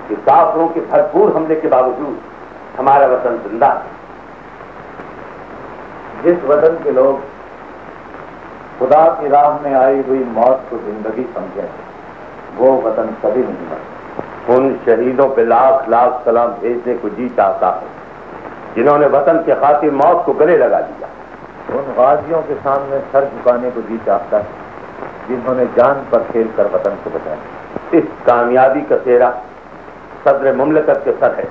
कि काफिरों के भरपूर हमले के बावजूद हमारा वतन जिंदा है। जिस वतन के लोग खुदा की राह में आई हुई मौत को जिंदगी समझे वो वतन कभी नहीं मरता। उन शहीदों पे लाख लाख सलाम भेजने को जी चाहता है जिन्होंने वतन के खातिर मौत को गले लगा दिया। उन गाजियों के सामने सर झुकाने को जी चाहता है जिन्होंने जान पर खेल कर वतन को बचाया। इस कामयाबी का सेहरा सदर मुमलकत के सर है,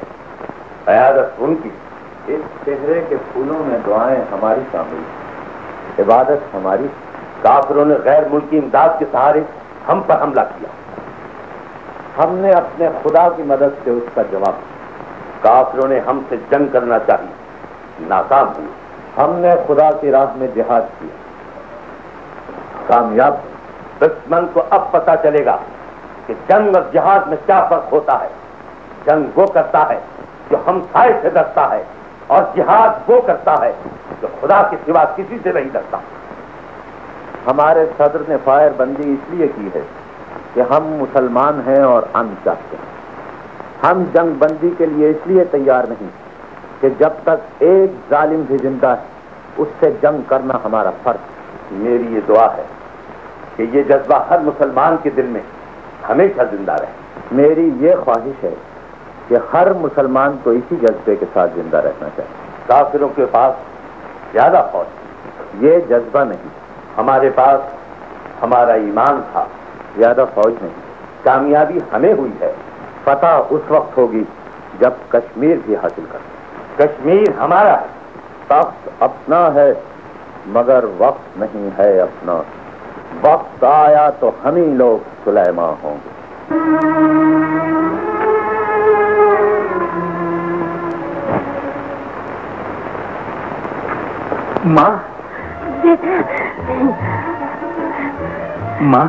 क़यादत उनकी। इस चेहरे के फूलों में दुआएं हमारी शामिल, इबादत हमारी। काफिरों ने गैर मुल्की इमदाद के सहारे हम पर हमला किया। हमने अपने खुदा की मदद से उसका जवाब दिया। काफिरों ने हमसे जंग करना चाहिए, नाकाम हुए। हमने खुदा की राह में जिहाद किया, कामयाब। दुश्मन को अब पता चलेगा कि जंग और जिहाद में क्या फर्क होता है। जंग वो करता है जो हमसाए से डरता है और जिहाद वो करता है जो खुदा के सिवा किसी से नहीं डरता। हमारे सदर ने फायर बंदी इसलिए की है कि हम मुसलमान हैं और अमन चाहते हैं। हम जंग बंदी के लिए इसलिए तैयार नहीं कि जब तक एक जालिम भी जिंदा है उससे जंग करना हमारा फर्ज। मेरी ये दुआ है कि ये जज्बा हर मुसलमान के दिल में हमेशा जिंदा रहे। मेरी ये ख्वाहिश है कि हर मुसलमान को इसी जज्बे के साथ जिंदा रहना चाहिए। काफिरों के पास ज्यादा फौज, ये जज्बा नहीं। हमारे पास हमारा ईमान था, ज्यादा फौज नहीं। कामयाबी हमें हुई है, फतह उस वक्त होगी जब कश्मीर भी हासिल कर। कश्मीर हमारा है, तख्त अपना है, मगर वक्त नहीं है अपना। वक्त आया तो हम ही लोग सुलेमा होंगे। माँ, माँ,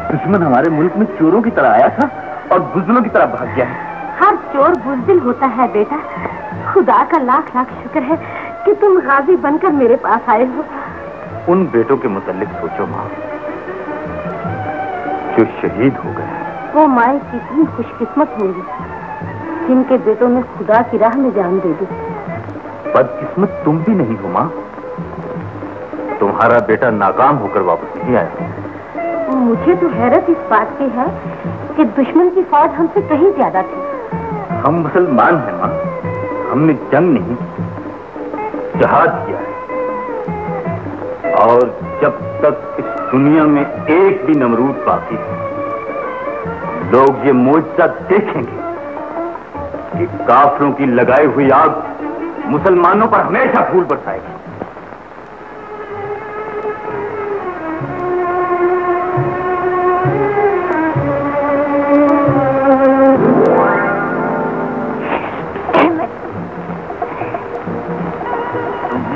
दुश्मन हमारे मुल्क में चोरों की तरह आया था और बुज़दिलों की तरह भाग गया है। हर चोर बुज़दिल होता है बेटा। खुदा का लाख लाख शुक्र है कि तुम गाजी बनकर मेरे पास आए हो। उन बेटों के मुतालिक सोचो माँ, जो शहीद हो गए। वो माए कितनी खुशकिस्मत होंगी जिनके बेटों ने खुदा की राह में जान दे दी। बदकिस्मत तुम भी नहीं हो माँ, तुम्हारा बेटा नाकाम होकर वापस नहीं आया। मुझे तो हैरत इस बात की है कि दुश्मन की फौज हमसे कहीं ज्यादा थी। हम मुसलमान हैं माँ, हमने जंग नहीं जिहाद किया है। और जब तक इस दुनिया में एक भी नमरूद बाकी है, लोग ये मोजज़ा देखेंगे कि काफिरों की लगाई हुई आग मुसलमानों पर हमेशा फूल बरसाएगी।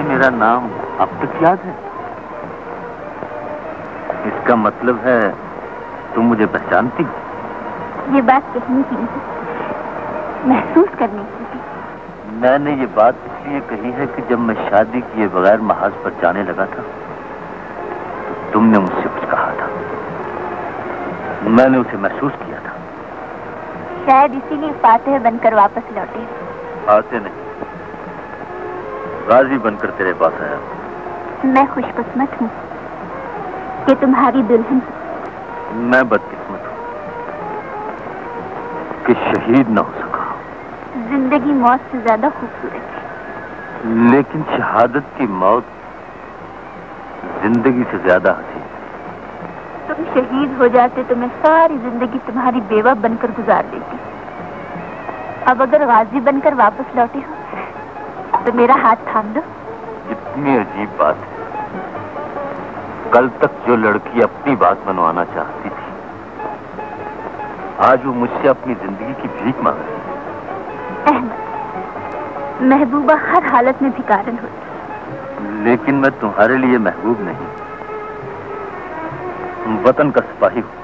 मेरा नाम अब तक याद है? इसका मतलब है तुम मुझे पहचानती हो। ये बात कहने की नहीं, महसूस करने की थी। मैंने ये बात इसलिए कही है कि जब मैं शादी किए बगैर महाज पर जाने लगा था तो तुमने मुझसे कुछ कहा था, मैंने उसे महसूस किया था। शायद इसीलिए फातिह बनकर वापस लौटे। फातिह नहीं, राजी बनकर तेरे पास आया। मैं खुशकिस्मत हूँ कि तुम्हारी दुल्हन। मैं बदकिस्मत हूँ कि शहीद न हो सका। जिंदगी मौत से ज्यादा खूबसूरत है। लेकिन शहादत की मौत जिंदगी से ज्यादा हंसी। तुम शहीद हो जाते तो मैं सारी जिंदगी तुम्हारी बेवा बनकर गुजार देती। अब अगर गाजी बनकर वापस लौटे हो तो मेरा हाथ थाम दो। इतनी अजीब बात है। कल तक जो लड़की अपनी बात मनवाना चाहती थी, आज वो मुझसे अपनी जिंदगी की भीख मांग रही है। अहमद, महबूबा हर हालत में भिखारन होती। लेकिन मैं तुम्हारे लिए महबूब नहीं, वतन का सिपाही हूँ।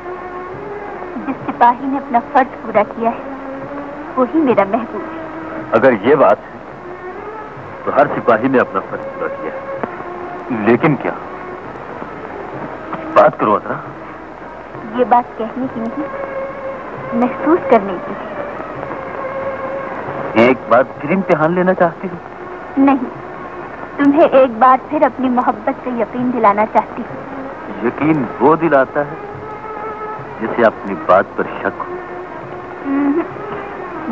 जिस सिपाही ने अपना फर्ज पूरा किया है वही मेरा महबूब है। अगर ये बात है तो हर सिपाही ने अपना फर्ज पूरा किया है। लेकिन क्या? बात करो अतरा। ये बात कहने की नहीं, महसूस करने की है। एक बार फिर इम्तिहान लेना चाहती हूँ? नहीं, तुम्हें एक बार फिर अपनी मोहब्बत से यकीन दिलाना चाहती हूँ। यकीन वो दिलाता है जिसे अपनी बात पर शक हो।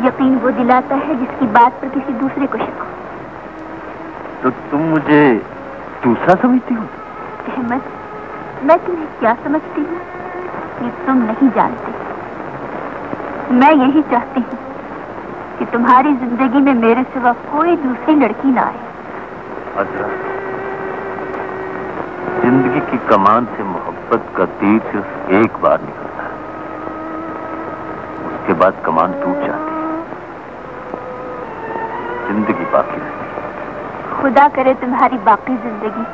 यकीन वो दिलाता है जिसकी बात पर किसी दूसरे को शक हो। तो तुम मुझे दूसरा समझती हो? अहमद, मैं तुम्हें क्या समझती हूँ ये तुम नहीं जानते। मैं यही चाहती हूँ कि तुम्हारी जिंदगी में मेरे सिवा कोई दूसरी लड़की ना आए। अजरा, जिंदगी की कमान से मोहब्बत का तीर सिर्फ एक बार निकलता है, उसके बाद कमान टूट जाती है, जिंदगी बाकी रहती है। खुदा करे तुम्हारी बाकी जिंदगी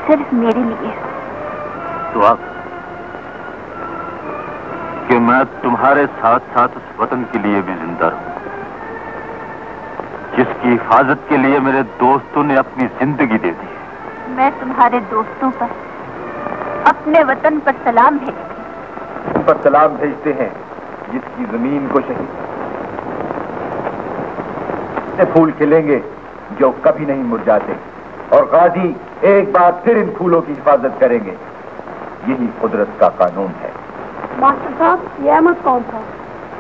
सिर्फ मेरे लिए। तो आप कि मैं तुम्हारे साथ साथ उस वतन के लिए भी जिंदा रहूं जिसकी हिफाजत के लिए मेरे दोस्तों ने अपनी जिंदगी दे दी। मैं तुम्हारे दोस्तों पर, अपने वतन पर सलाम भेजती हूं। उन पर सलाम भेजते हैं जिसकी जमीन को शहीद से फूल खिलेंगे जो कभी नहीं मुरझाते, और गाजी एक बार फिर इन फूलों की हिफाजत करेंगे। यही कुदरत का कानून है। मास्टर साहब, ये अहमद कौन था?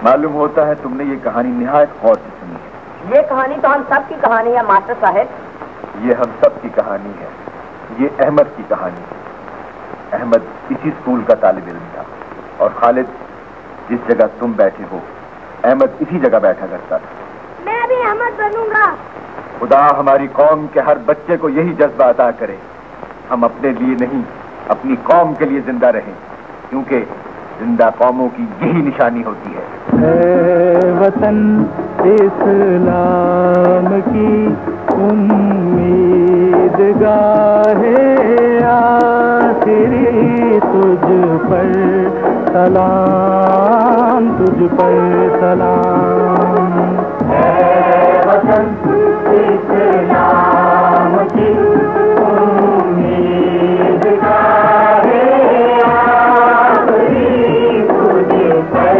मालूम होता है तुमने ये कहानी निहायत गौर से सुनी है। ये कहानी तो हम सब की कहानी है मास्टर साहब। ये हम सब की कहानी है। ये अहमद की कहानी है। अहमद इसी स्कूल का तालिब इल्म था, और खालिद जिस जगह तुम बैठे हो, अहमद इसी जगह बैठा करता था। मैं भी अहमद बनूंगा। खुदा हमारी कौम के हर बच्चे को यही जज्बा अता करे। हम अपने लिए नहीं, अपनी कौम के लिए जिंदा रहें, क्योंकि जिंदा कौमों की यही निशानी होती है। वतन इस्लाम की उम्मीदगाहे आखिरी, तुझ पर सलाम, तुझ पर सलाम। वतन इस्लाम की उम्मीदगाहे आखिरी, तुझ पर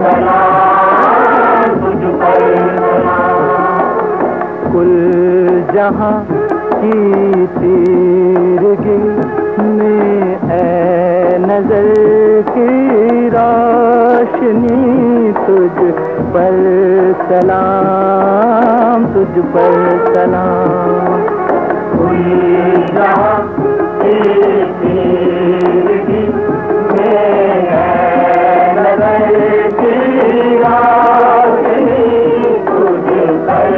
सलाम, तुझ पर सलाम। कुल जहां की तीरगी में है नजर की रोशनी, तुझ पर सलाम, तुझ पर सलाम। कुल जहां की तीरगी में है नजर की रोशनी, तुझ पर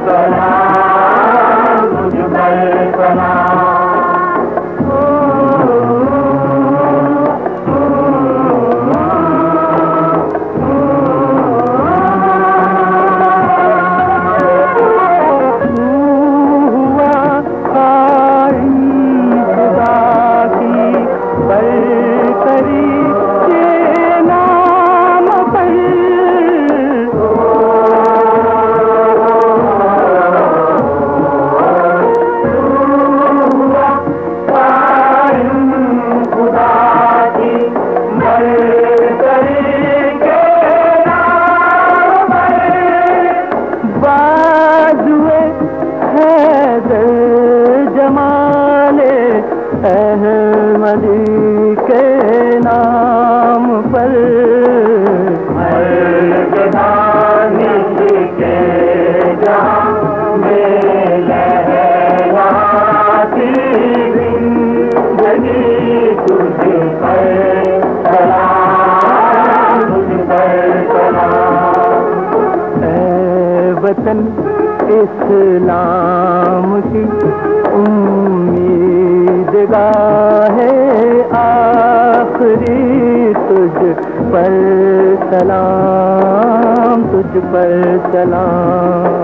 सलाम, तुझ पर सलाम। हुआ खाई खुदा की इस्लाम की उम्मीदगाह आखिरी तुझ पर सलाम, तुझ पर सलाम।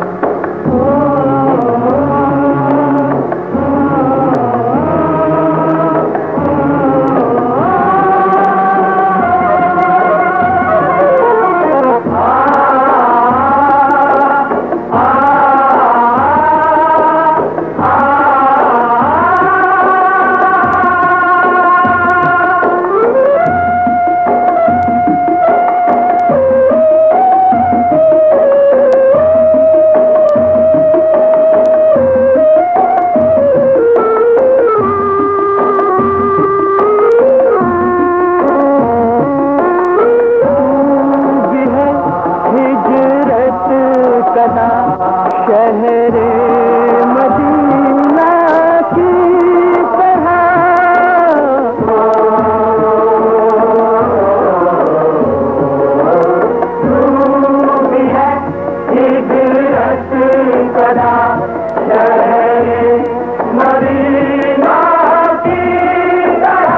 शहरे मदीना की तरह भी है हिजरत कदा, शहरे मदीना की तरह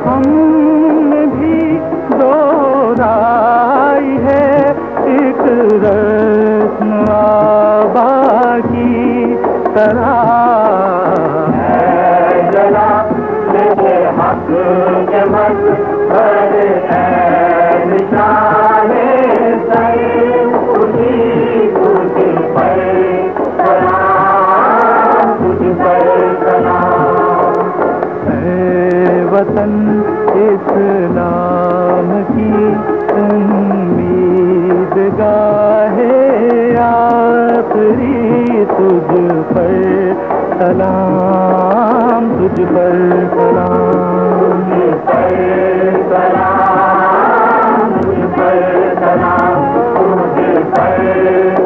हमने भी दोहराई है एक आबा की तरह। जला मेरे हक के मत पर निशाने सर उठी तुझ पर सलाम, तुझ पर सलाम। वतन इस्लाम की उम्मीदगाह आखिरी तुझ पर सलाम, तुझ पर सलाम, तुझ पर सलाम, तुझ पर सलाम, तुझ पर